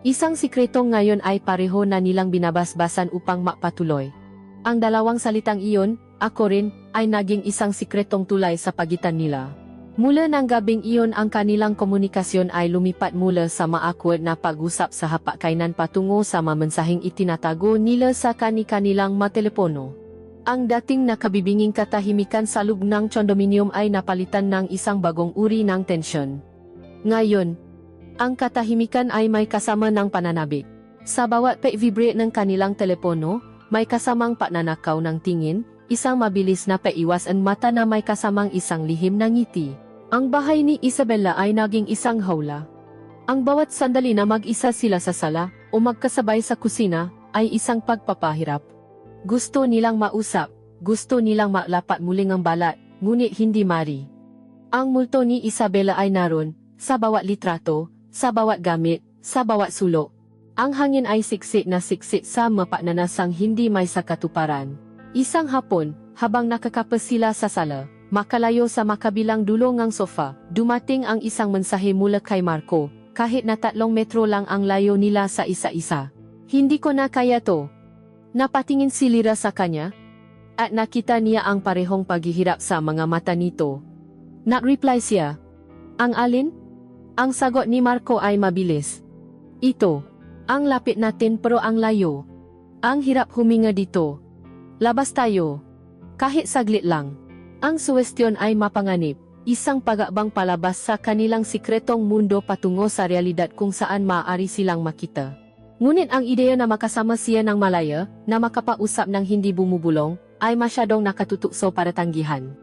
Isang sikreto ngayon ay pareho na nilang binabasbasan upang makpatuloy. Ang 2 salitang iyon, ako rin, ay naging isang sikretong tulay sa pagitan nila. Mula ng gabing iyon ang kanilang komunikasyon ay lumipat mula sa ma-awkward na pag-usap sa hapagkainan patungo sa mamensaheng itinatago nila sa kani-kanilang matelepono. Ang dating nakabibinging katahimikan sa loob ng condominium ay napalitan ng isang bagong uri ng tensyon. Ngayon, ang katahimikan ay may kasama ng pananabik. Sa bawat pa-vibrate ng kanilang telepono, may kasamang pananakaw ng tingin, isang mabilis na paiwas ang mata na may kasamang isang lihim na ngiti. Ang bahay ni Isabella ay naging isang hawla. Ang bawat sandali na mag-isa sila sa sala o magkasabay sa kusina ay isang pagpapahirap. Gusto nilang mausap, gusto nilang malapat muling ang balat, ngunit hindi mari. Ang multo ni Isabella ay naroon, sa bawat litrato, sa bawat gamit, sa bawat sulok. Ang hangin ay siksik na siksik sa mapaknanasang hindi may sakatuparan. Isang hapon, habang nakakapa sila sa sala, makalayo sa makabilang dulo ng sofa, dumating ang isang mensahe mula kay Marco, kahit na 3 metro lang ang layo nila sa isa-isa. Hindi ko na kaya to. Napatingin si Lyra sa kanya, at nakita niya ang parehong paghihirap sa mga mata nito. Nag-reply siya. Ang alin? Ang sagot ni Marco ay mabilis. Ito. Ang lapit natin pero ang layo. Ang hirap huminga dito. Labas tayo. Kahit saglit lang. Ang suwestyon ay mapanganib. Isang pag-abang palabas sa kanilang sikretong mundo patungo sa realidad kung saan maaari silang makita. Ngunit ang ideya na makasama siya ng malaya, na makapausap ng hindi bumubulong, ay masyadong nakatutukso para tanggihan.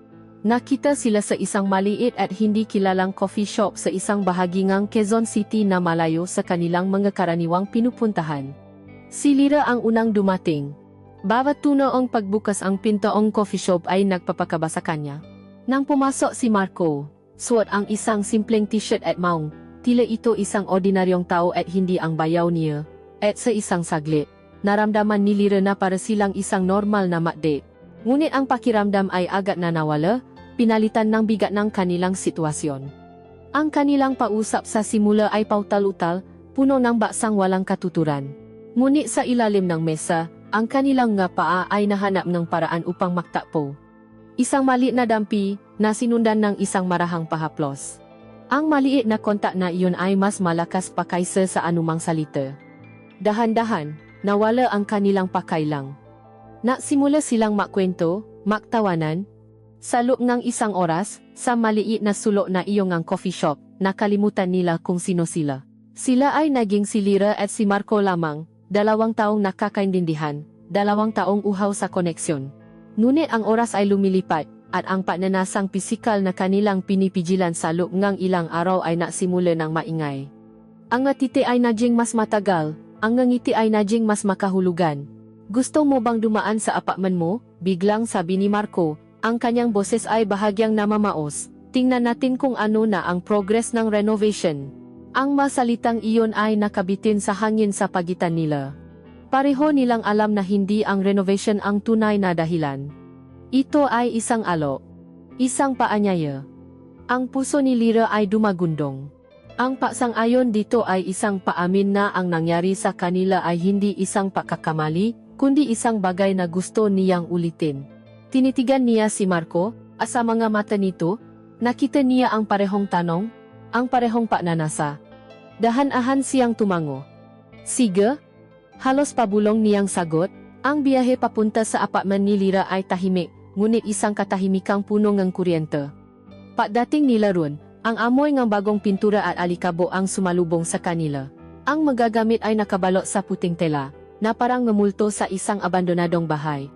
Nakita sila sa isang maliit at hindi kilalang coffee shop sa isang bahagi ng Quezon City na malayo sa kanilang mga karaniwang pinupuntahan. Si Lyra ang unang dumating. Bawat tunaong pagbukas ang pintoong coffee shop ay nagpapakaba sa kanya. Nang pumasok si Marco, suot ang isang simpleng t-shirt at maong, tila ito isang ordinaryong tao at hindi ang bayaw niya. At sa isang saglit, naramdaman ni Lyra na para silang isang normal na matdate. Ngunit ang pakiramdam ay agad na nawala, pinalitan ng bigat ng kanilang sitwasyon. Ang kanilang pausap sa simula ay pautal-utal, puno ng baksang walang katuturan. Ngunit sa ilalim ng mesa, ang kanilang nga paa ay nahanap ng paraan upang magtakpo. Isang maliit na dampi, na sinundan ng isang marahang pahaplos. Ang maliit na kontak na iyon ay mas malakas pa kaysa sa anumang salita. Dahan-dahan, nawala ang kanilang pakailang. Nagsimula silang makwento, maktawanan. Sa loob ng isang oras, sa maliit na sulok na iyong ang coffee shop, nakalimutan nila kung sino sila. Sila ay naging si Lyra at si Marco lamang, 2 taong nakakaintindihan, 2 taong uhaw sa koneksyon. Ngunit ang oras ay lumilipat, at ang pagnanasang pisikal na kanilang pinipigilan sa loob ng ilang araw ay nasimula ng maingay. Ang ngatiti ay naging mas matagal, ang ngiti ay naging mas makahulugan. Gusto mo bang dumaan sa apartment mo? Biglang sabi ni Marco, ang kanyang boses ay bahagyang namamaos. Tingnan natin kung ano na ang progress ng renovation. Ang masalitang iyon ay nakabitin sa hangin sa pagitan nila. Pareho nilang alam na hindi ang renovation ang tunay na dahilan. Ito ay isang alok. Isang paanyaya. Ang puso ni Lyra ay dumagundong. Ang paksang-ayon dito ay isang paamin na ang nangyari sa kanila ay hindi isang pagkakamali, kundi isang bagay na gusto niyang ulitin. Tinitigan niya si Marco, at sa mga mata nito, nakita niya ang parehong tanong, ang parehong pagnanasa. Dahan-dahan siyang tumango. Sige? Halos pabulong niyang sagot. Ang biyahe papunta sa apartment ni Lyra ay tahimik, ngunit isang katahimikang puno ng kuryente. Pagdating nila ron, ang amoy ng bagong pintura at alikabo ang sumalubong sa kanila. Ang magagamit ay nakabalot sa puting tela, na parang ngamulto sa isang abandonadong bahay.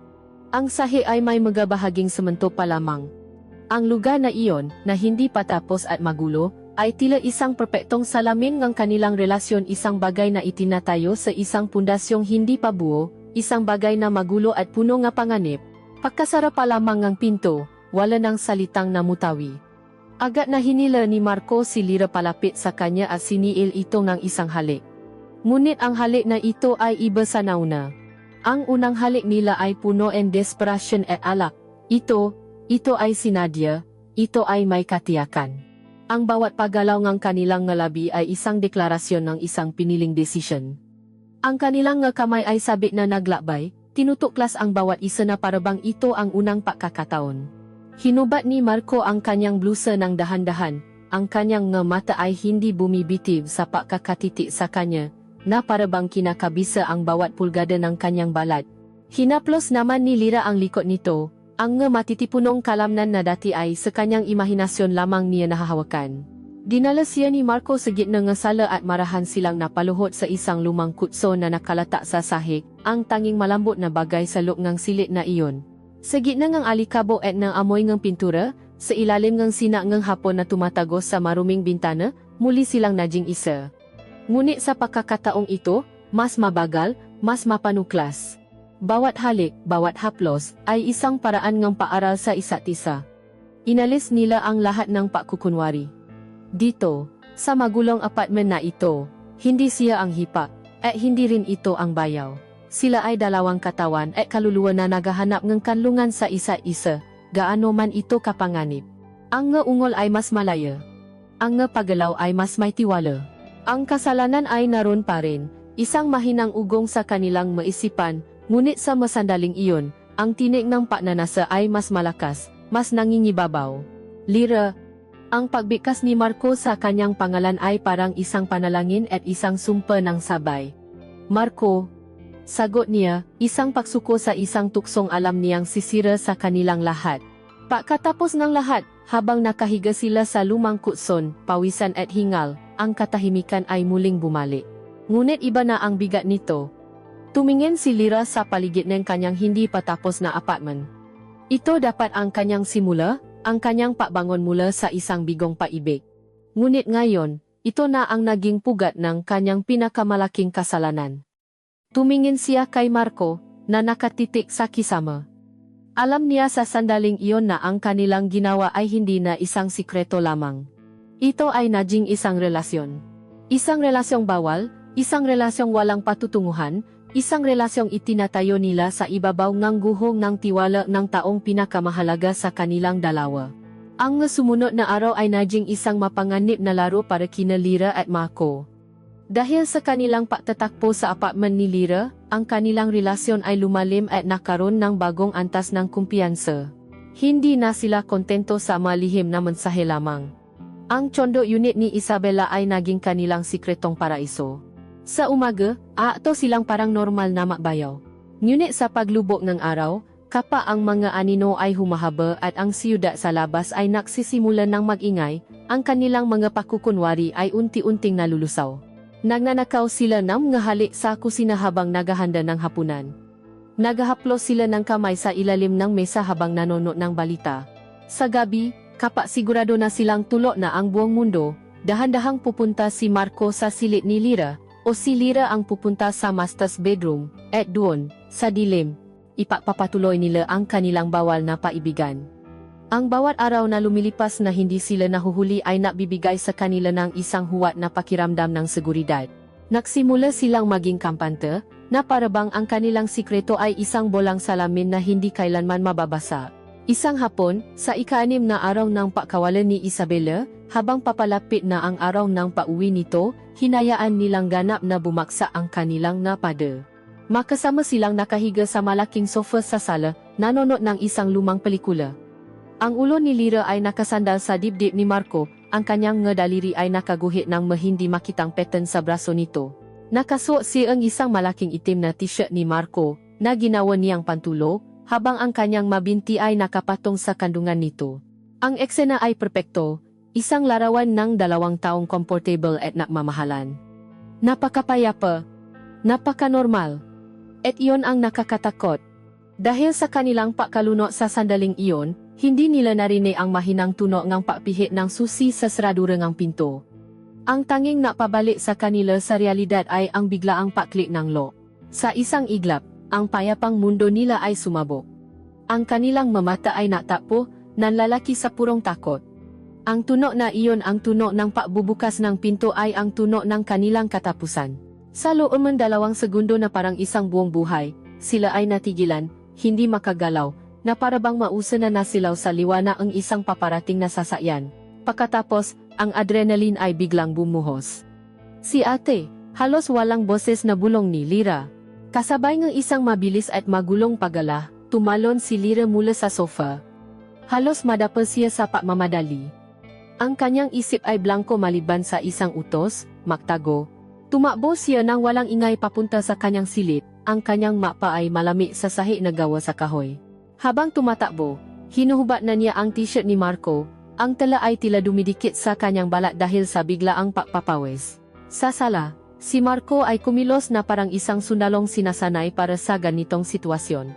Ang sahi ay may mga bahaging semento pa lamang. Ang lugar na iyon, na hindi patapos at magulo, ay tila isang perpektong salamin ng kanilang relasyon, isang bagay na itinatayo sa isang pundasyong hindi pa buo, isang bagay na magulo at puno ng panganib. Pagkasara pa lamang ng pinto, wala nang salitang namutawi. Agad na hinila ni Marco si Lyra palapit sa kanya at siniil ito ng isang halik. Ngunit ang halik na ito ay iba sa nauna. Ang unang halik nila ay puno ng desperation at alak. Ito ay si Nadia, ito ay may katiyakan. Ang bawat paggalaw ng kanilang ngalabi ay isang deklarasyon ng isang piniling desisyon. Ang kanilang kamay ay sabit na naglakbay, tinutuklas ang bawat isa na parabang ito ang unang pagkakataon. Hinubat ni Marco ang kanyang blusa ng dahan-dahan, ang kanyang mata ay hindi bumibitiw sa pagkakatitik sa kanya, na parabang kinakabisa ang bawat pulgada ng kanyang balat. Hinaplos naman ni Lyra ang likod nito, ang matitipunong kalamnan na dati ay sa kanyang imahinasyon lamang niya nahahawakan. Dinala siya ni Marco sa gitna ng sala at marahan silang napaluhod sa isang lumang kutso na nakalatak sa sahig, ang tanging malambot na bagay sa loob ng silit na iyon. Sa gitna ng alikabo at ng amoy ng pintura, sa ilalim ng sina ng hapon na tumatagos sa maruming bintana, muli silang naging isa. Ngunit sa pagkakataong ito, mas mabagal, mas mapanuklas. Bawat halik, bawat haplos, ay isang paraan ng paaral sa isa't isa. Inalis nila ang lahat ng pakukunwari. Dito, sa magulong apartment na ito, hindi siya ang hipa, at hindi rin ito ang bayaw. Sila ay dalawang katawan at kaluluwa na naghahanap ng kanlungan sa isa't isa, gaano man ito kapanganib. Ang ungol ay mas malaya. Ang paggalaw ay mas may tiwala. Ang kasalanan ay naroon pa rin, isang mahinang ugong sa kanilang maisipan, ngunit sa masandaling iyon, ang tinig ng pagnanasa ay mas malakas, mas nangingibabaw. Lyra, ang pagbigkas ni Marco sa kanyang pangalan ay parang isang panalangin at isang sumpa ng sabay. Marco, sagot niya, isang pagsuko sa isang tuksong alam niyang sisira sa kanilang lahat. Pagkatapos ng lahat, habang nakahiga sila sa lumang kutson, pawisan at hingal, ang katahimikan ay muling bumalik. Ngunit iba na ang bigat nito. Tumingin si Lyra sa paligid ng kanyang hindi patapos na apartment. Ito dapat ang kanyang simula, ang kanyang pagbangon mula sa isang bigong paibig. Ngunit ngayon, ito na ang naging pugat ng kanyang pinakamalaking kasalanan. Tumingin siya kay Marco, na nakatitik sa kisama. Alam niya sa sandaling iyon na ang kanilang ginawa ay hindi na isang sikreto lamang. Ito ay naging isang relasyon. Isang relasyong bawal, isang relasyong walang patutunguhan, isang relasyong itinatayo nila sa ibabaw ng guhong ng tiwala ng taong pinakamahalaga sa kanilang dalawa. Ang sumunod na araw ay naging isang mapanganib na laro para kina Lyra at Marco. Dahil sa kanilang pagtatakbo sa apartment ni Lyra, ang kanilang relasyon ay lumalim at nakaroon ng bagong antas ng kumpiyansa. Hindi na sila kontento sa malihim na mensahe lamang. Ang condo unit ni Isabella ay naging kanilang sikretong paraiso. Sa umaga, aato silang parang normal na makbayaw. Ngunit sa paglubok ng araw, kapa ang mga anino ay humahaba at ang siyudad sa labas ay nagsisimulan ng magingay, ang kanilang mga pakukunwari ay unti-unting nalulusaw. Nagnanakaw sila ng mga halik sa kusina habang naghahanda ng hapunan. Naghahaplos sila ng kamay sa ilalim ng mesa habang nanonood ng balita. Sa gabi, kapag sigurado na silang tulo na ang buong mundo, dahan-dahang pupunta si Marco sa silid ni Lyra, o si Lyra ang pupunta sa master's bedroom, at doon, sa dilim, ipapatuloy nila ang kanilang bawal na paibigan. Ang bawat araw na lumilipas na hindi sila nahuhuli ay nabibigay sa kanila ng isang huwat na pakiramdam ng seguridad. Nagsimula silang maging kampante, na parabang ang kanilang sikreto ay isang bolang salamin na hindi kailanman mababasa. Isang hapon, sa ika-6 na araw ng pagkawalan ni Isabela, habang papalapit na ang araw ng pauwi nito, hinayaan nilang ganap na bumaksa ang kanilang napade. Makasama silang nakahiga sa malaking sofa sa sala, nanonood ng isang lumang pelikula. Ang ulo ni Lyra ay nakasandal sa dibdib ni Marco, ang kanyang daliri ay nakaguhit ng mahindi makitang pattern sa braso nito. Nakasuot siya ang isang malaking itim na t-shirt ni Marco, na ginawa niyang pantulo, habang ang kanyang mabinti ay nakapatong sa kandungan nito. Ang eksena ay perpekto, isang larawan ng 2 taong comfortable at nagmamahalan. Napakapayapa, napaka-normal, at iyon ang nakakatakot. Dahil sa kanilang pagkalunok sa sandaling iyon, hindi nila narinig ang mahinang tunog ng pagpihit ng susi sa saradura ng pinto. Ang tanging napabalik sa kanila sa realidad ay ang biglaang paklik ng lock. Sa isang iglap, ang payapang mundo nila ay sumabog. Ang kanilang mamata ay natakpo, nanlalaki sa purong takot. Ang tunog na iyon ang tunog ng pagbubukas ng pinto ay ang tunog ng kanilang katapusan. Sa loob ng 2 segundo na parang isang buong buhay, sila ay natigilan, hindi makagalaw, na parabang mausa na nasilaw sa liwanag ang isang paparating na sasakyan. Pagkatapos, ang adrenaline ay biglang bumuhos. Si ate, halos walang boses na bulong ni Lyra. Kasabay ng isang mabilis at magulong pagala, tumalon si Lyra mula sa sofa. Halos madapa siya sa pagmamadali. Ang kanyang isip ay blanko maliban sa isang utos, magtago. Tumakbo siya nang walang ingay papunta sa kanyang silid, ang kanyang mapa ay malami sa sahi na gawa sa kahoy. Habang tumatakbo, hinuhubat na niya ang t-shirt ni Marco. Ang tela ay tila dumidikit sa kanyang balat dahil sa biglaang pagpapawis. Sa sala, si Marco ay kumilos na parang isang sundalong sinasanay para sa ganitong sitwasyon.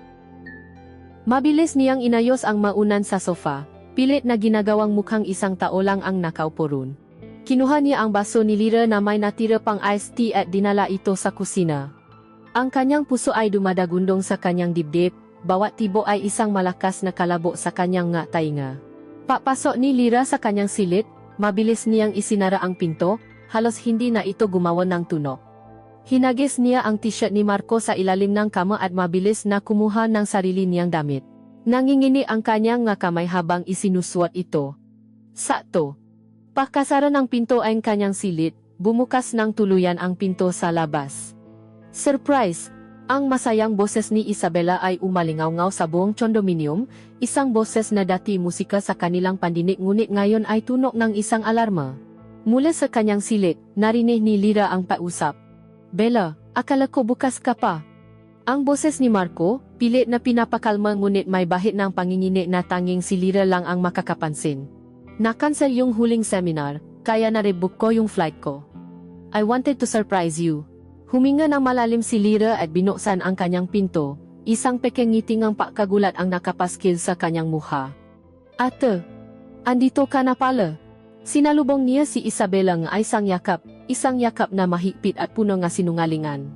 Mabilis niyang inayos ang maunan sa sofa, pilit na ginagawang mukhang isang tao lang ang nakaupo roon. Kinuha niya ang baso ni Lyra na may natira pang iced tea at dinala ito sa kusina. Ang kanyang puso ay dumadagundong sa kanyang dibdib, bawat tibo ay isang malakas na kalabo sa kanyang tainga. Papasok ni Lyra sa kanyang silid, mabilis niyang isinara ang pinto, halos hindi na ito gumawa ng tunog. Hinagis niya ang t-shirt ni Marco sa ilalim ng kama at mabilis na kumuha ng sarili niyang damit. Nangingini ang kanyang kamay habang isinusuot ito. Sakto. Pagkasara ng pinto ay kanyang silid, bumukas ng tuluyan ang pinto sa labas. Surprise! Ang masayang boses ni Isabela ay umalingaw-ngaw sa buong condominium, isang boses na dati musika sa kanilang pandinig ngunit ngayon ay tunog ng isang alarma. Mula sa kanyang silid, narinig ni Lyra ang pausap. Bella, akala ko bukas ka pa. Ang boses ni Marco, pilit na pinapakalma ngunit may bahid ng pangingini na tanging si Lyra lang ang makakapansin. Nakansel yung huling seminar, kaya na-rebook ko yung flight ko. I wanted to surprise you. Huminga ng malalim si Lyra at binuksan ang kanyang pinto, isang peking ngiting ang pagkagulat ang nakapaskil sa kanyang mukha. Ate, andito ka na pala. Sinalubong niya si Isabela ng isang yakap na mahigpit at puno ng sinungalingan.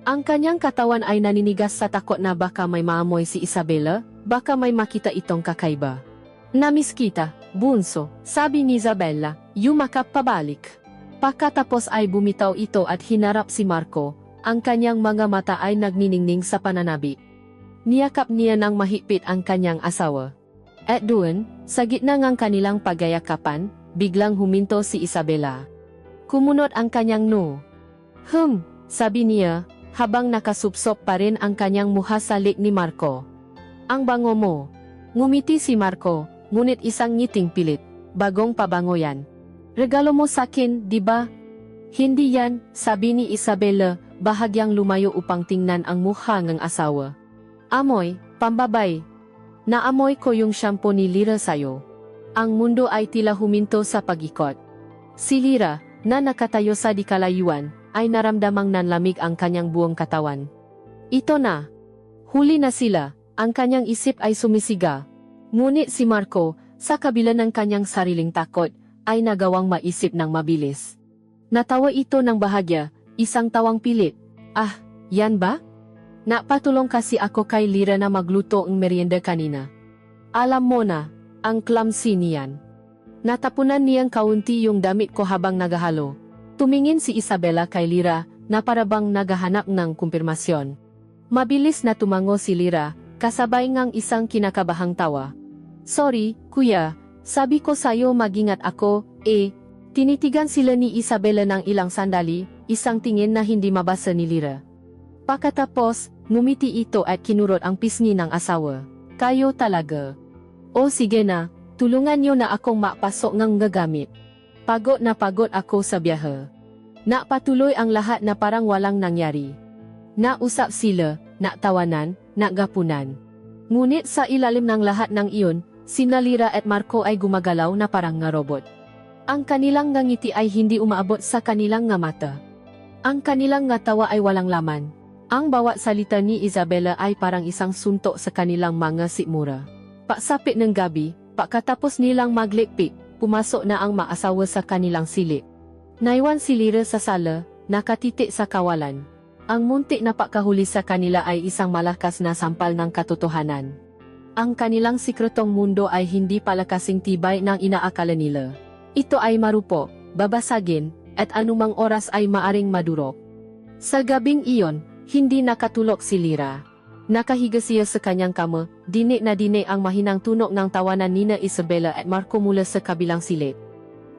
Ang kanyang katawan ay naninigas sa takot na baka may maamoy si Isabela, baka may makita itong kakaiba. Namiss kita, bunso, sabi ni Isabela, yumakap pabalik. Pagkatapos ay bumitaw ito at hinarap si Marco, ang kanyang mga mata ay nagniningning sa pananabi. Niyakap niya ng mahigpit ang kanyang asawa. At doon, sa gitna ng kanilang pagyayakapan, biglang huminto si Isabela. Kumunot ang kanyang no. Sabi niya, habang nakasupsop pa rin ang kanyang mukha sa lik ni Marco. Ang bango mo. Ngumiti si Marco, ngunit isang ngiting pilit. Bagong pabango yan. Regalo mo sakin, di ba? Hindi yan, sabi ni Isabela, bahagyang lumayo upang tingnan ang mukha ng asawa. Amoy, pambabay. Naamoy ko yung shampoo ni Lyra sayo. Ang mundo ay tila huminto sa pag-ikot. Si Lyra, na nakatayo sa di kalayuan, ay naramdamang nanlamig ang kanyang buong katawan. Ito na. Huli na sila, ang kanyang isip ay sumisiga. Ngunit si Marco, sa kabila ng kanyang sariling takot, ay nagawang maisip ng mabilis. Natawa ito ng bahagya, isang tawang pilit. Ah, yan ba? Napatulong kasi ako kay Lyra na magluto ng merienda kanina. Alam mo na, ang clumsy niyan. Natapunan niyang kaunti yung damit ko habang naghahalo. Tumingin si Isabela kay Lyra, na parabang naghahanap ng kumpirmasyon. Mabilis na tumango si Lyra, kasabay ngang isang kinakabahang tawa. Sorry, kuya, sabi ko sa'yo magingat ako, Tinitigan sila ni Isabela ng ilang sandali, isang tingin na hindi mabasa ni Lyra. Pagkatapos, ngumiti ito at kinurot ang pisngi ng asawa. Kayo talaga. O sige na, tulungan niyo na akong mapasok ng gagamit. Pagod na pagod ako sa biyahe. Napatuloy ang lahat na parang walang nangyari. Nausap sila, naktawanan, nagapunan. Ngunit sa ilalim ng lahat ng iyon, sina Lyra at Marco ay gumagalaw na parang nga robot. Ang kanilang ngiti ay hindi umaabot sa kanilang nga mata. Ang kanilang nga tawa ay walang laman. Ang bawat salita ni Isabela ay parang isang suntok sa kanilang mga sikmura. Pagsapit ng gabi, pagkatapos nilang maglikpik, pumasok na ang maasawa sa kanilang silid. Naiwan si Lyra sa sala, nakatitik sa kawalan. Ang muntik na pagkahuli sa kanila ay isang malakas na sampal ng katotohanan. Ang kanilang sikretong mundo ay hindi pala kasing tibay ng inaakala nila. Ito ay marupo, babasagin, at anumang oras ay maaring madurog. Sa gabing iyon, hindi nakatulog si Lyra. Nakahiga siya sa kanyang kama, dinig na dinig ang mahinang tunog ng tawanan nina Isabela at Marco mula sa kabilang silid.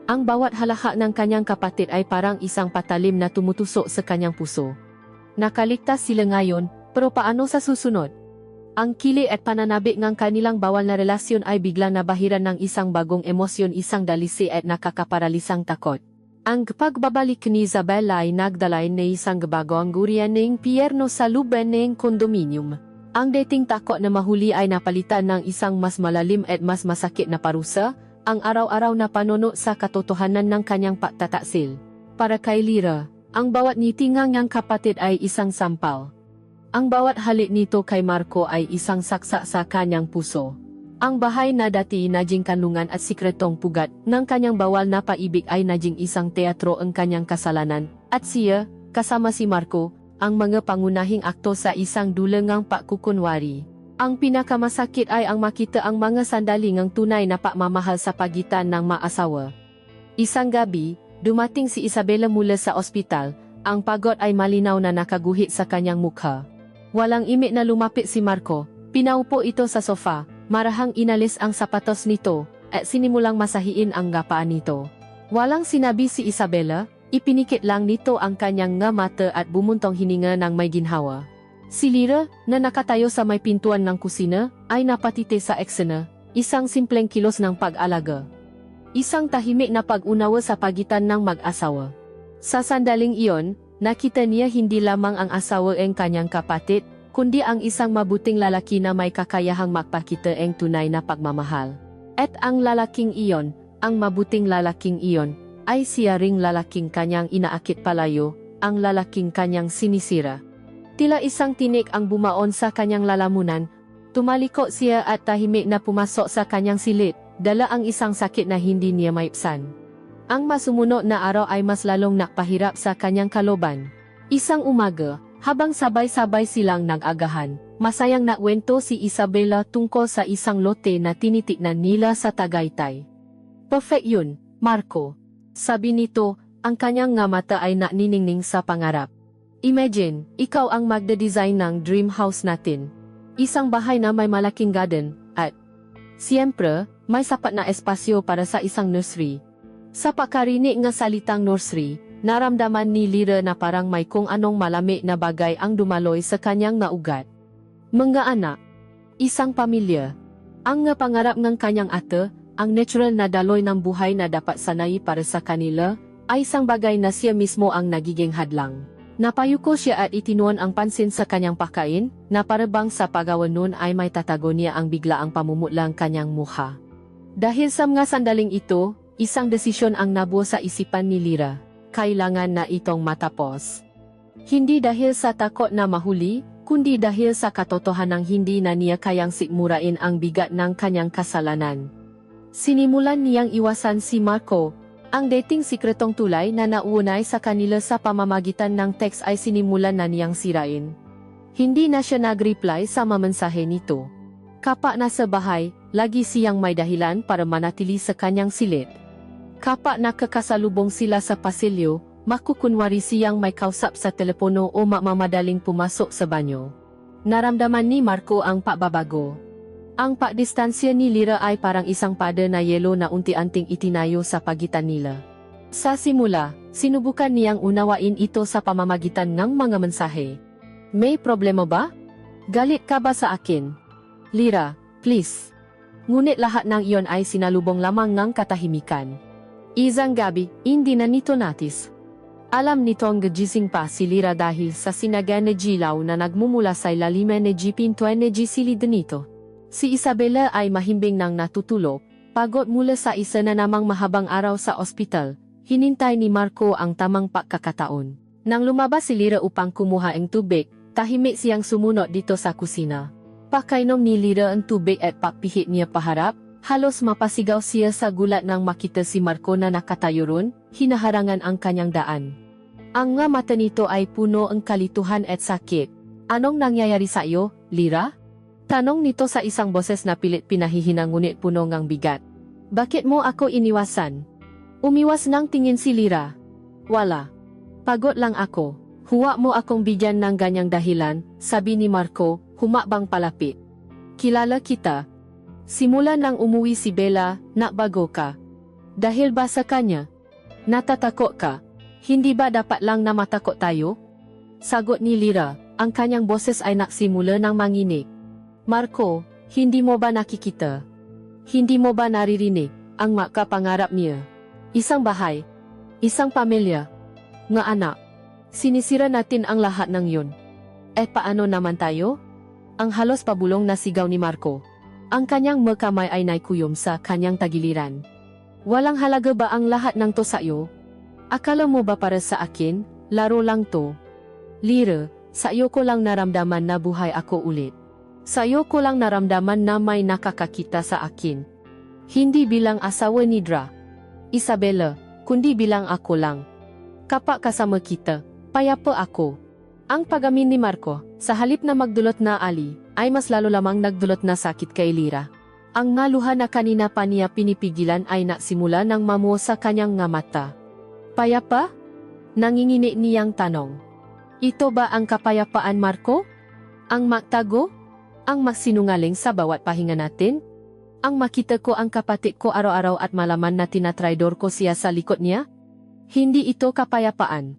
Ang bawat halakak ng kanyang kapatid ay parang isang patalim na tumutusok sa kanyang puso. Nakaligtas sila ngayon, pero paano sa susunod? Ang kili at pananabik ng kanilang bawal na relasyon ay biglang nabahiran ng isang bagong emosyon, isang dalisi at nakakaparalisang takot. Ang pagbabalik ni Isabela ay nagdalay na isang bagong gurian ng pierno sa luben ng kondominium. Ang dating takot na mahuli ay napalitan ng isang mas malalim at mas masakit na parusa, ang araw-araw na panono sa katotohanan ng kanyang pagtataksil. Para kay Lyra, ang bawat ngitingang niyang kapatid ay isang sampal. Ang bawat halik nito kay Marco ay isang saksak sa kanyang puso. Ang bahay na dati naging kanlungan at sikretong pugat ng kanyang bawal na paibig ay naging isang teatro ang kanyang kasalanan, at siya, kasama si Marco, ang mga pangunahing akto sa isang dulangang pagkukunwari. Ang pinakamasakit ay ang makita ang mga sandali ng tunay na pagmamahal sa pagitan ng maasawa. Isang gabi, dumating si Isabela mula sa ospital, ang pagod ay malinaw na nakaguhit sa kanyang mukha. Walang imik na lumapit si Marco, pinaupo ito sa sofa, marahang inalis ang sapatos nito, at sinimulang masahiin ang gapaan nito. Walang sinabi si Isabela, ipinikit lang nito ang kanyang nga mata at bumuntong hininga ng may ginhawa. Si Lyra, na nakatayo sa may pintuan ng kusina, ay napatiti sa eksena, isang simpleng kilos ng pag-alaga. Isang tahimik na pag-unawa sa pagitan ng mag-asawa. Sa sandaling iyon, nakita niya hindi lamang ang asawa ng kanyang kapatid, kundi ang isang mabuting lalaki na may kakayahang magpakita ng tunay na pagmamahal. At ang lalaking iyon, ang mabuting lalaking iyon, ay siya ring lalaking kanyang inaakit palayo, ang lalaking kanyang sinisira. Tila isang tinik ang bumaon sa kanyang lalamunan, tumaliko siya at tahimik na pumasok sa kanyang silid, dala ang isang sakit na hindi niya maipsan. Ang masumunod na araw ay mas lalong nakpahirap sa kanyang kaloban. Isang umaga, habang sabay-sabay silang nag-agahan, masayang nakwento si Isabela tungkol sa isang lote na tinitignan nila sa Tagaytay. Perfect yun, Marco. Sabi nito, ang kanyang nga mata ay naniningning sa pangarap. Imagine, ikaw ang magde-design ng dream house natin. Isang bahay na may malaking garden, at siyempre, may sapat na espasyo para sa isang nursery. Sa pakarinig nga salitang nursery, naramdaman ni Lyra na parang may kung anong malamig na bagay ang dumaloy sa kanyang naugat. Mga anak, isang pamilya, ang nga pangarap ng kanyang ate, ang natural na daloy ng buhay na dapat sanay para sa kanila, ay isang bagay na siya mismo ang nagiging hadlang. Napayuko siya at itinuon ang pansin sa kanyang pagkain, na parabang sa paggawa nun ay may tatago niya ang biglaang pamumutlang kanyang mukha. Dahil sa mga sandaling ito, isang desisyon ang nabuo sa isipan ni Lyra. Kailangan na itong matapos. Hindi dahil sa takot na mahuli, kundi dahil sa katotohanang hindi na niya kayang sikmurain ang bigat ng kanyang kasalanan. Sinimulan niyang iwasan si Marco. Ang dating sikretong tulay na nauunay sa kanila sa pamamagitan ng text ay sinimulan na niyang sirain. Hindi na siya nag-reply sa mga nito. Kapag nasa bahay, lagi siyang may dahilan para manatili sa kanyang silid. Kapag nakakasalubong sila sa pasilyo, makukunwari siyang may kausap sa telepono o mamadaling pumasok sa banyo. Naramdaman ni Marco ang pagbabago. Ang pagdistansya ni Lyra ay parang isang pada na yelo na unti-unting itinayo sa pagitan nila. Sa simula, sinubukan niyang unawain ito sa pamamagitan ng mga mensahe. May problema ba? Galit ka ba sa akin? Lyra, please. Ngunit lahat ng iyon ay sinalubong lamang ng katahimikan. Isang gabi, hindi na nito natis. Alam nitong gagising pa si Lyra dahil sa sinaga na gilaw na nagmumula sa ilalim na pintuan na gisilid nito. Si Isabela ay mahimbing nang natutulog, pagod mula sa isa na namang mahabang araw sa ospital. Hinintay ni Marco ang tamang pagkakataon. Nang lumabas si Lyra upang kumuha ng tubig, tahimik siyang sumunod dito sa kusina. Pakainom ni Lyra ang tubig at pagpihit niya paharap, halos mapasigaw siya sa gulat nang makita si Marco na nakatayo ron, hinaharangan ang kanyang daan. Ang nga mata nito ay puno ang kalituhan at sakit. Anong nangyayari sa iyo, Lyra? Tanong nito sa isang boses na pilit pinahihina ngunit puno ngang bigat. Bakit mo ako iniwasan? Umiwas ng tingin si Lyra. Wala. Pagod lang ako. Huwag mo akong bigyan ng ganyang dahilan, sabi ni Marco, humakbang palapit. Kilala kita. Simula nang umuwi si Bella, nakbago ka. Dahil ba sa kanya? Natatakot ka? Hindi ba dapat lang na matakot tayo? Sagot ni Lyra, ang kanyang boses ay naksimula ng manginig. Marco, hindi mo ba nakikita? Hindi mo ba naririnig ang makapangarap niya? Isang bahay, isang pamilya, nga anak. Sinisira natin ang lahat ng yun. Eh paano naman tayo? Ang halos pabulong na sigaw ni Marco. Ang kanyang makamay ay naikuyom sa kanyang tagiliran. Walang halaga ba ang lahat ng to sa iyo? Akala mo ba para sa akin, laro lang to? Lyra, sa iyo ko lang naramdaman na buhay ako ulit. Sa iyo ko lang naramdaman na may nakakakita sa akin. Hindi bilang asawa ni Dra. Isabela, kundi bilang ako lang. Kapag kasama kita, payapa ako. Ang pagamin ni Marco, sa halip na magdulot na ali, ay mas lalo lamang nagdulot na sakit kay Lyra. Ang ngaluha na kanina pa niya pinipigilan ay naksimula ng mamuo sa kanyang nga mata. Payapa? Nangingini niyang tanong. Ito ba ang kapayapaan, Marco? Ang magtago? Ang magsinungaling sa bawat pahinga natin? Ang makita ko ang kapatid ko araw-araw at malaman na tinatraidor ko siya sa likod niya? Hindi ito kapayapaan.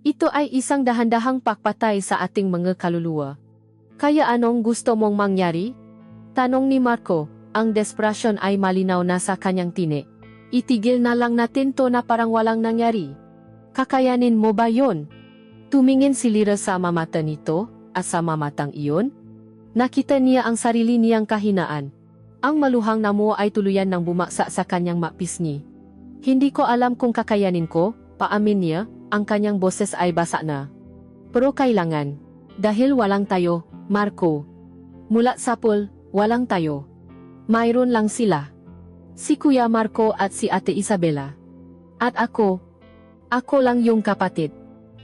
Ito ay isang dahan-dahang pakpatay sa ating mga kaluluwa. Kaya anong gusto mong mangyari? Tanong ni Marco, ang desperasyon ay malinaw na sa kanyang tinik. Itigil na lang natin to na parang walang nangyari. Kakayanin mo ba yon? Tumingin si Lyra sa mamata nito, at sa mamatang iyon. Nakita niya ang sarili niyang kahinaan. Ang maluhang namo ay tuluyan ng bumaksa sa kanyang mapisngi. Hindi ko alam kung kakayanin ko, paamin niya, ang kanyang boses ay basa na. Pero kailangan. Dahil walang tayo, Marco. Mula sa pool, walang tayo. Mayroon lang sila. Si Kuya Marco at si Ate Isabela. At ako lang yung kapatid.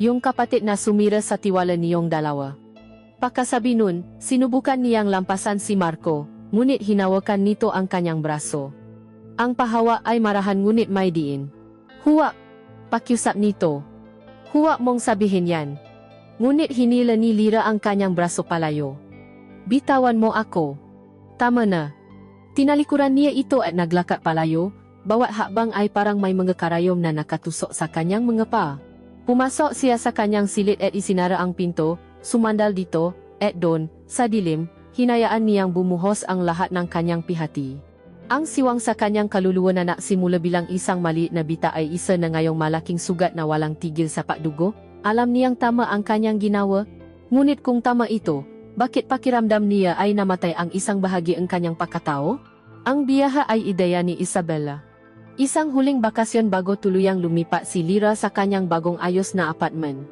Yung kapatid na sumira sa tiwala niyong dalawa. Pagkasabi nun, sinubukan niyang lampasan si Marco, ngunit hinawakan nito ang kanyang braso. Ang pahawa ay marahan ngunit may diin. Huwag! Pakiusap nito. Huwag mong sabihin yan. Ngunit hinila ni Lyra ang kanyang braso palayo. Bitawan mo ako. Tama na. Tinalikuran niya ito at naglakad palayo, bawat hakbang ay parang may mga karayom na nakatusok sa kanyang mga paa. Pumasok siya sa kanyang silid at isinara ang pinto, sumandal dito, at doon, sa dilim, hinayaan niyang bumuhos ang lahat ng kanyang pihati. Ang siwang sa kanyang kaluluwa na naksimula bilang isang maliit na bita ay isa na ngayong malaking sugat na walang tigil sa pagdugo. Alam niyang tama ang kanyang ginawa, ngunit kung tama ito, bakit pakiramdam niya ay namatay ang isang bahagi ng kanyang pagkatao? Ang biyahe ay ideya ni Isabela. Isang huling bakasyon bago tuluyang lumipat si Lyra sa kanyang bagong ayos na apartment.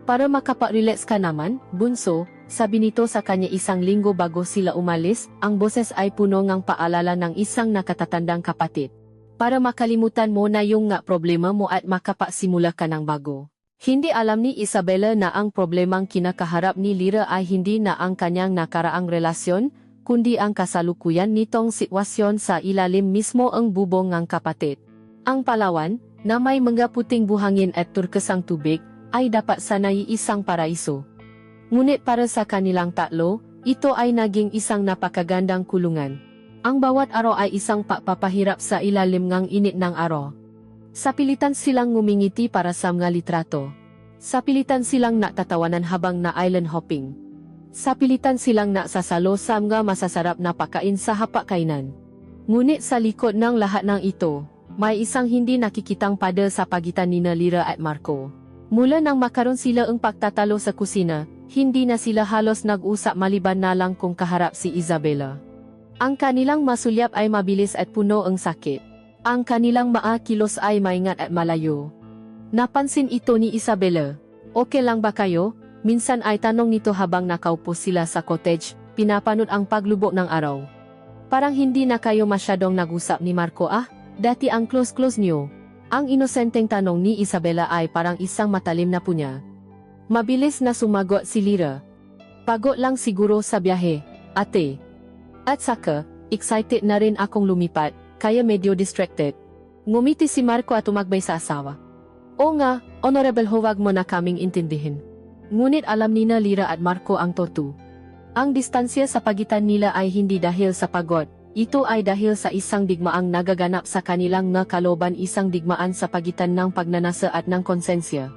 Para makapag-relax ka naman, bunso, sabi nito sa kanya isang linggo bago sila umalis, ang boses ay puno ngang paalala ng isang nakatatandang kapatid. Para makalimutan mo na yung nga problema mo at makapasimula ka ng bago. Hindi alam ni Isabela na ang problemang kinakaharap ni Lyra ay hindi na ang kanyang nakaraang relasyon, kundi ang kasalukuyan nitong sitwasyon sa ilalim mismo ang bubong ng kapatid. Ang Palawan, na may mga puting buhangin at turkesang tubig, ay dapat sanay isang paraiso. Ngunit para sa kanilang tatlo, ito ay naging isang napakagandang kulungan. Ang bawat araw ay isang papapahirap sa ilalim ng init ng araw. Sa pilitan silang ngumingiti para sa mga litrato. Sa pilitan silang natatawanan habang na island hopping. Sa pilitan silang nasasalo sa mga masasarap na pagkain sa hapag-kainan. Ngunit sa likod ng lahat ng ito, may isang hindi nakikitang pada sa pagitan nina Lyra at Marco. Mula nang makaroon sila ang pagtatalo sa kusina, hindi na sila halos nag-usap maliban na lang kung kaharap si Isabela. Ang kanilang masulyap ay mabilis at puno ang sakit. Ang kanilang kilos ay maingat at malayo. Napansin ito ni Isabela. Okay lang ba kayo? Minsan ay tanong nito habang nakaupo sila sa cottage, pinapanood ang paglubok ng araw. Parang hindi na kayo masyadong nag-usap ni Marco dati ang close-close niyo. Ang inosenteng tanong ni Isabela ay parang isang matalim na punya. Mabilis na sumagot si Lyra. Pagod lang siguro sa biyahe, ate. At saka, excited na rin akong lumipat, kaya medyo distracted. Ngumiti si Marco at tumagbay sa asawa. O nga, honorable huwag mo na kaming intindihin. Ngunit alam nina Lyra at Marco ang totoo. Ang distansya sa pagitan nila ay hindi dahil sa pagod, ito ay dahil sa isang digmaang nagaganap sa kanilang nga kaloban, isang digmaan sa pagitan ng pagnanasa at ng konsensya.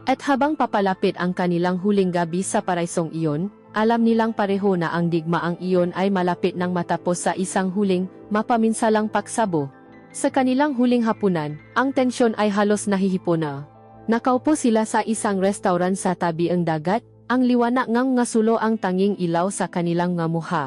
At habang papalapit ang kanilang huling gabi sa paraisong iyon, alam nilang pareho na ang digmaang iyon ay malapit nang matapos sa isang huling, mapaminsalang pagsabo. Sa kanilang huling hapunan, ang tensyon ay halos nahihipon na. Nakaupo sila sa isang restaurant sa tabi ang dagat, ang liwanag ngang ngasulo ang tanging ilaw sa kanilang nga mukha.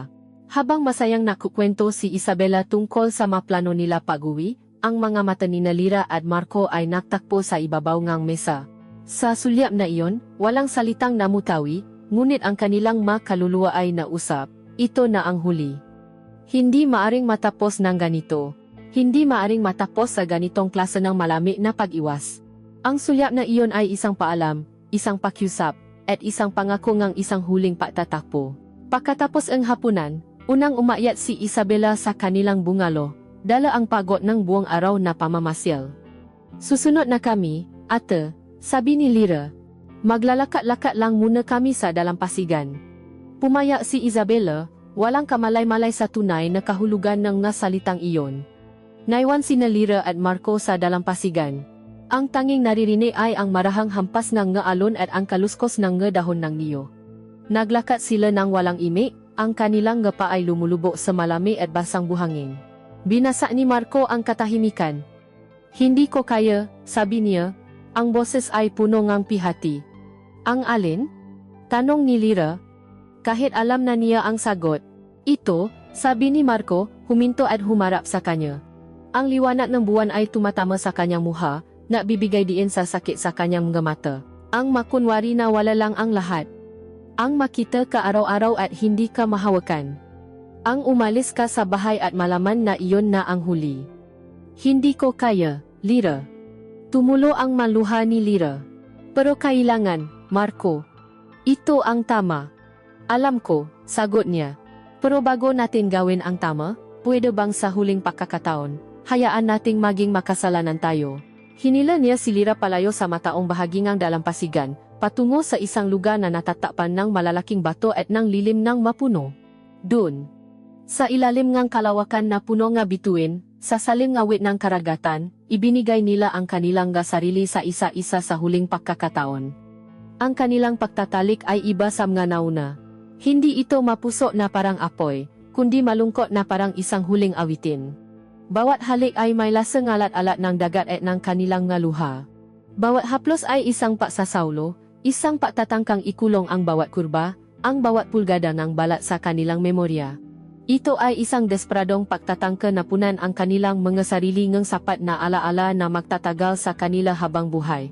Habang masayang nakukwento si Isabela tungkol sa maplano nila pag-uwi, ang mga mata ni Lyra at Marco ay naktakpo sa ibabaw ngang mesa. Sa sulyap na iyon, walang salitang namutawi, ngunit ang kanilang kaluluwa ay nausap, ito na ang huli. Hindi maaring matapos ng ganito. Hindi maaring matapos sa ganitong klase ng malamig na pag-iwas. Ang sulyap na iyon ay isang paalam, isang pakiusap, at isang pangako ng isang huling pagtatakbo. Pagkatapos ang hapunan, unang umakyat si Isabela sa kanilang bungalo, dala ang pagod ng buong araw na pamamasyal. Susunod na kami, ate, sabi ni Lyra. Maglalakat-lakat lang muna kami sa dalampasigan. Pumaya si Isabela, walang kamalay-malay sa tunay na kahulugan ng nga salitang iyon. Naiwan sina Lyra at Marco sa dalampasigan. Ang tanging naririnig ay ang marahang hampas ng nga alon at ang kaluskos ng nga dahon ng niyo. Naglakat sila ng walang imik, ang kanilang nga pa ay lumulubok sa malami at basang buhangin. Binasa ni Marco ang katahimikan. Hindi ko kaya, sabi niya, ang boses ay puno ngang pihati. Ang alin? Tanong ni Lyra. Kahit alam na niya ang sagot. Ito, sabi ni Marco, huminto at humarap sa kanya. Ang liwanag ng buwan ay tumatama sa kanyang muha, na bibigay diin sa sakit sa kanyang mga mata. Ang makunwari na wala lang ang lahat. Ang makita ka araw-araw at hindi ka mahawakan. Ang umalis ka sa bahay at malaman na iyon na ang huli. Hindi ko kaya, Lyra. Tumulo ang maluha ni Lyra. Pero kailangan, Marco. Ito ang tama. Alam ko, sagot niya. Pero bago natin gawin ang tama, pwede bang sa huling pagkakataon, hayaan nating maging makasalanan tayo. Hinila niya si Lyra palayo sa mataong bahagi ng dalampasigan, patungo sa isang lugar na natatakpan ng malalaking bato at ng lilim ng mapuno. Doon, sa ilalim ng kalawakan na puno nga bituin, sa saling ngawit ng karagatan, ibinigay nila ang kanilang sarili sa isa-isa sa huling pagkakataon. Ang kanilang pagtatalik ay iba sa mga nauna. Hindi ito mapuso na parang apoy, kundi malungkot na parang isang huling awitin. Bawat halik ay may lasang alat-alat ng dagat at ng kanilang nga luha. Bawat haplos ay isang pagsasawlo, isang pagtatangkang ikulong ang bawat kurba, ang bawat pulgada ng balat sa kanilang memorya. Ito ay isang desperadong pagtatangka na punan ang kanilang mga sarili ng sapat na alaala na magtatagal sa kanila habang buhay.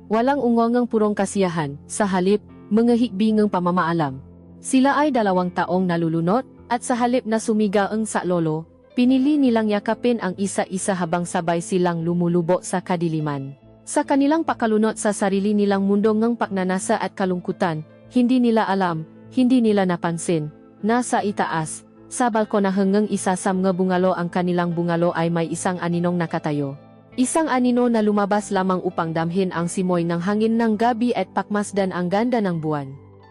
Walang ungongang purong kasiyahan, sa halip, mga hikbingang pamamaalam. Sila ay 2 taong nalulunod, at sa halip na sumigaang sa lolo, pinili nilang yakapin ang isa-isa habang sabay silang lumulubo sa kadiliman. Sa kanilang pakalunod sa sarili nilang mundo ng pagnanasa at kalungkutan, hindi nila alam, hindi nila napansin, na sa itaas, sa balkon na hanggang isa sa mga bungalo ang kanilang bungalo ay may isang aninong nakatayo. Isang anino na lumabas lamang upang damhin ang simoy ng hangin ng gabi at pakmasdan ang ganda ng buwan.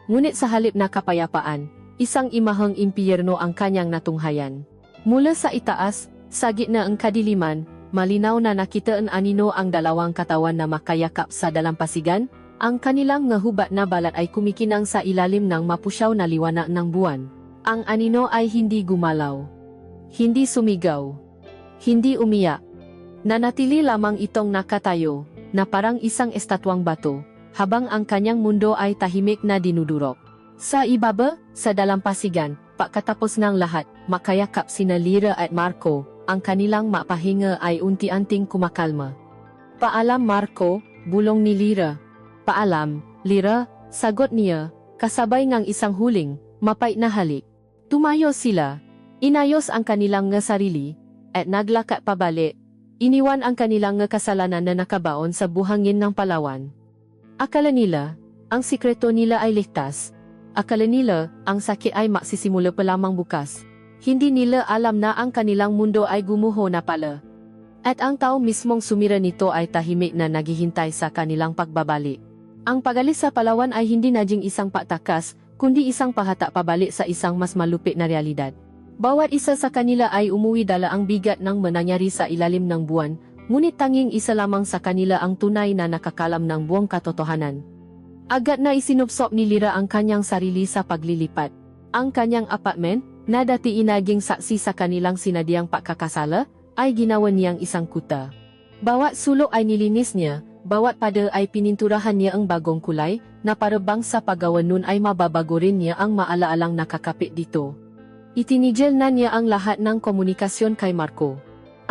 Ngunit sa halip na kapayapaan, isang imahang impyerno ang kanyang natunghayan. Mula sa itaas, sa gitna ng kadiliman, malinaw na nakita ang anino ang 2 katawan na makayakap sa dalampasigan. Ang kanilang ngahubat na balat ay kumikinang sa ilalim ng mapusyaw na liwanag ng buwan. Ang anino ay hindi gumalaw, hindi sumigaw, hindi umiyak. Nanatili lamang itong nakatayo, na parang isang estatwang bato, habang ang kanyang mundo ay tahimik na dinudurog. Sa ibaba, sa dalampasigan, pagkatapos ng lahat, makayakap sina Lyra at Marco, ang kanilang mapahinga ay unti-unting kumakalma. "Paalam Marco," bulong ni Lyra. "Paalam, Lyra," sagot niya, kasabay ng isang huling, mapait na halik. Tumayo sila, inayos ang kanilang nga sarili, at naglakad pabalik. Iniwan ang kanilang nga kasalanan na nakabaon sa buhangin ng Palawan. Akala nila, ang sikreto nila ay ligtas. Akala nila, ang sakit ay maksisimula pa lamang bukas. Hindi nila alam na ang kanilang mundo ay gumuho na pala. At ang tao mismong sumira nito ay tahimik na naghihintay sa kanilang pagbabalik. Ang pagalis sa Palawan ay hindi naging isang patakas, kundi isang pahatak pabalik sa isang mas malupit na realidad. Bawat isa sa kanila ay umuwi dala ang bigat ng manangyari sa ilalim ng buwan, ngunit tanging isa lamang sa kanila ang tunay na nakakalam ng buong katotohanan. Agad na isinupsop ni Lyra ang kanyang sarili sa paglilipat. Ang kanyang apartment, na dati inaging saksi sa kanilang sinadyang pagkakasala, ay ginawa niyang isang kuta. Bawat sulok ay nilinis niya, bawat pader ay pininturahan niya ang bagong kulay, na parabang sa paggawa nun ay mababago rin niya ang maalaalang nakakapit dito. Itinigil na niya ang lahat ng komunikasyon kay Marco.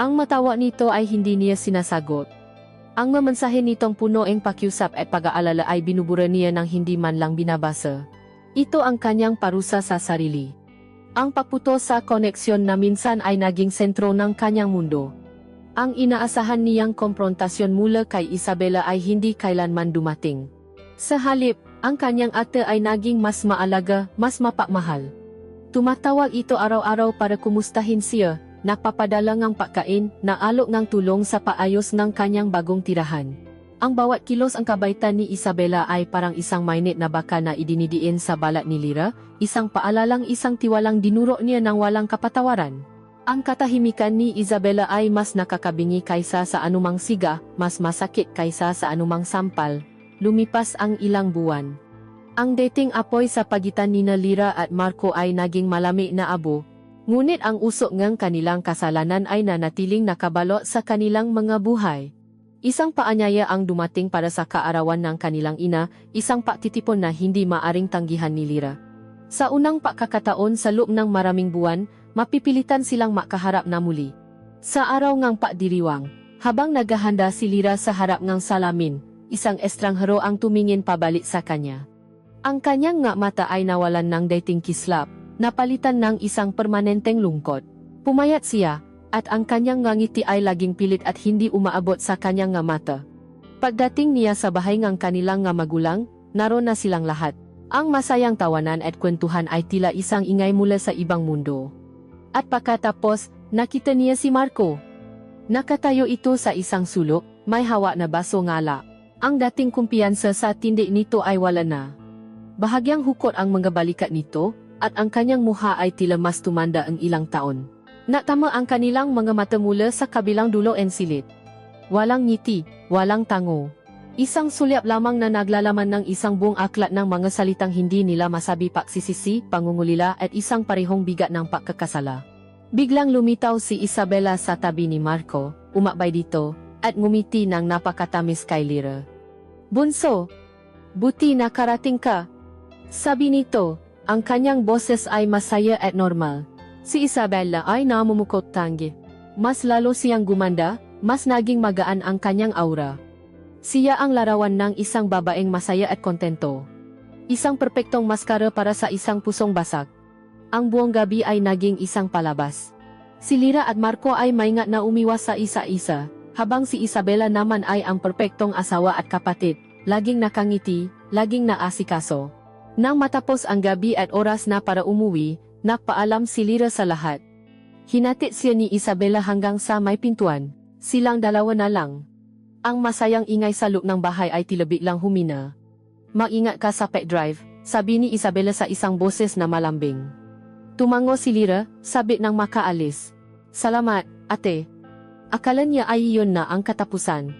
Ang matawa nito ay hindi niya sinasagot. Ang mamensahe nitong puno ng pakiusap at pag-aalala ay binubura niya ng hindi man lang binabasa. Ito ang kanyang parusa sa sarili. Ang pagputo sa koneksyon na minsan ay naging sentro ng kanyang mundo. Ang inaasahan niyang komprontasyon mula kay Isabela ay hindi kailanman dumating. Sa halip, ang kanyang ate ay naging mas maalaga, mas mapakmahal. Tumatawag ito araw-araw para kumustahin siya, nagpapadala ng pagkain, naalok ng tulong sa paayos ng kanyang bagong tirahan. Ang bawat kilos ang kabaitan ni Isabela ay parang isang mainit na baka na idinidiin sa balat ni Lyra, isang paalalang isang tiwalang dinuro niya ng walang kapatawaran. Ang katahimikan ni Isabela ay mas nakakabingi kaysa sa anumang siga, mas masakit kaysa sa anumang sampal. Lumipas ang ilang buwan. Ang dating apoy sa pagitan nina Lyra at Marco ay naging malami na abo, ngunit ang usok ng kanilang kasalanan ay nanatiling nakabalot sa kanilang mga buhay. Isang paanyaya ang dumating para sa kaarawan ng kanilang ina, isang pagtitipon na hindi maaring tanggihan ni Lyra. Sa unang pagkakataon sa loob ng maraming buwan, mapipilitan silang makaharap na muli. Sa araw ng pagdiriwang, habang naghahanda si Lyra sa harap ng salamin, isang estranghero ang tumingin pabalik sa kanya. Ang kanyang nga mata ay nawalan ng dating kislap, napalitan ng isang permanenteng lungkot. Pumayat siya, at ang kanyang ngiti ay laging pilit at hindi umaabot sa kanyang nga mata. Pagdating niya sa bahay ng kanilang nga magulang, naroon na silang lahat. Ang masayang tawanan at kwentuhan ay tila isang ingay mula sa ibang mundo. At pagkatapos, nakita niya si Marco. Nakatayo ito sa isang sulok, may hawak na baso ngala. Ang dating kumpiyansa sa tindig nito ay wala na. Bahagyang hukot ang mga balikat nito, at ang kanyang mukha ay tila mas tumanda ang ilang taon. Natama ang kanilang mga mata mula sa kabilang dulo ng silid. Walang ngiti, walang tango. Isang sulyap lamang na naglalaman ng isang buong aklat ng mga salitang hindi nila masabi, pagsisisi, pangungulila at isang parehong bigat ng pagkakasala. Biglang lumitaw si Isabela sa tabi ni Marco, umakbay dito, at ngumiti ng napakatamis kay Lyra. "Bunso, buti nakarating ka," sabi nito. Ang kanyang boses ay masaya at normal. Si Isabela ay namumukot tanggi. Mas lalo siyang gumanda, mas naging magaan ang kanyang aura. Siya ang larawan ng isang babaeng masaya at kontento. Isang perpektong maskara para sa isang pusong basag. Ang buong gabi ay naging isang palabas. Si Lyra at Marco ay maingat na umiwas sa isa-isa, habang si Isabela naman ay ang perpektong asawa at kapatid, laging nakangiti, laging naasikaso. Nang matapos ang gabi at oras na para umuwi, nagpaalam si Lyra sa lahat. Hinatid siya ni Isabela hanggang sa may pintuan. Silang dalawa na lang. Ang masayang ingay sa loob ng bahay ay tila biglang humina. "Mag-ingat ka sa pet drive," sabi ni Isabela sa isang boses na malambing. Tumango si Lyra, sabik nang makaalis. "Salamat, ate." Akala niya ay iyon na ang katapusan.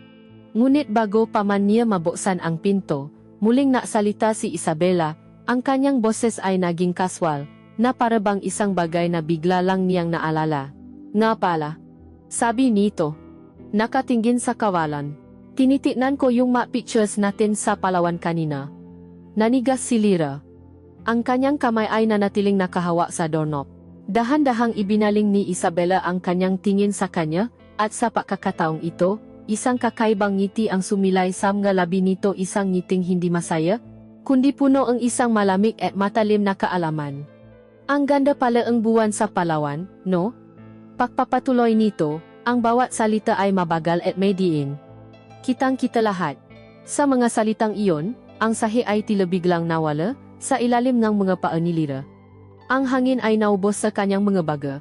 Ngunit bago pa man niya mabuksan ang pinto, muling nasalita si Isabela, ang kanyang boses ay naging kaswal, na para bang isang bagay na bigla lang niyang naalala. "Nga pala," sabi nito. Nakatingin sa kawalan. "Tinitignan ko yung pictures natin sa Palawan kanina." Nanigas si Lyra. Ang kanyang kamay ay nanatiling nakahawak sa doorknob. Dahan-dahang ibinaling ni Isabela ang kanyang tingin sa kanya, at sa pagkakataong ito, isang kakaibang ngiti ang sumilay sa mga labi nito, isang ngiting hindi masaya, kundi puno ang isang malamig at matalim na kaalaman. "Ang ganda pala ang buwan sa Palawan, no?" Pagpapatuloy nito, ang bawat salita ay mabagal at may diin. Kitang-kita lahat. Sa mga salitang iyon, ang sahi ay tila biglang nawala sa ilalim ng mga paa ni Lyra. Ang hangin ay naubos sa kanyang mga baga.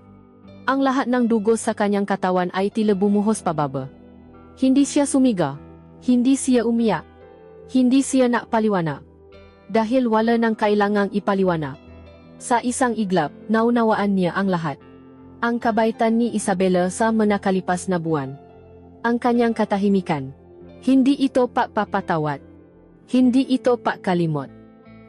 Ang lahat ng dugo sa kanyang katawan ay tila bumuhos pababa. Hindi siya sumiga. Hindi siya umiyak. Hindi siya nakpaliwanag. Dahil wala nang kailangang ipaliwanag. Sa isang iglap, naunawaan niya ang lahat. Ang kabaitan ni Isabela sa manakalipas na buwan. Ang kanyang katahimikan. Hindi ito pagpapatawad. Hindi ito pagkalimot.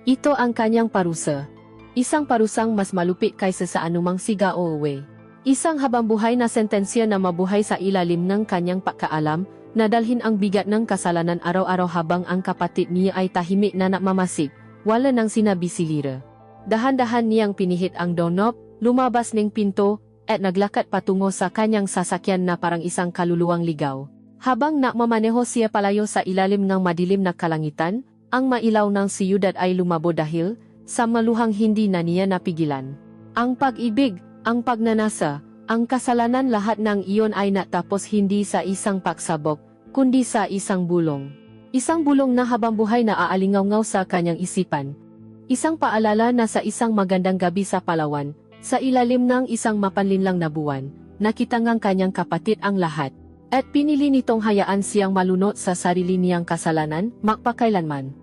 Ito ang kanyang parusa. Isang parusang mas malupit kaysa sa anumang siga o uwi. Isang habambuhay na sentensya na mabuhay sa ilalim ng kanyang pagkaalam, na dalhin ang bigat ng kasalanan araw-araw habang ang kapatid niya ay tahimik na nakmamasik, wala nang sinabi si Lyra. Dahan-dahan niyang pinihit ang doorknob, lumabas ng pinto, at naglakad patungo sa kanyang sasakyan na parang isang kaluluwang ligaw. Habang nakmamaneho siya palayo sa ilalim ng madilim na kalangitan, ang mailaw ng siyudad ay lumabo dahil sa maluhang hindi na niya napigilan. Ang pag-ibig, ang pagnanasa, ang kasalanan, lahat ng iyon ay natapos hindi sa isang pagsabog, kundi sa isang bulong. Isang bulong na habambuhay na aalingaw-ngaw sa kanyang isipan. Isang paalala na sa isang magandang gabi sa Palawan, sa ilalim ng isang mapanlinlang na buwan, nakita ngang kanyang kapatid ang lahat. At pinili nitong hayaan siyang malunod sa sarili niyang kasalanan, magpakailanman.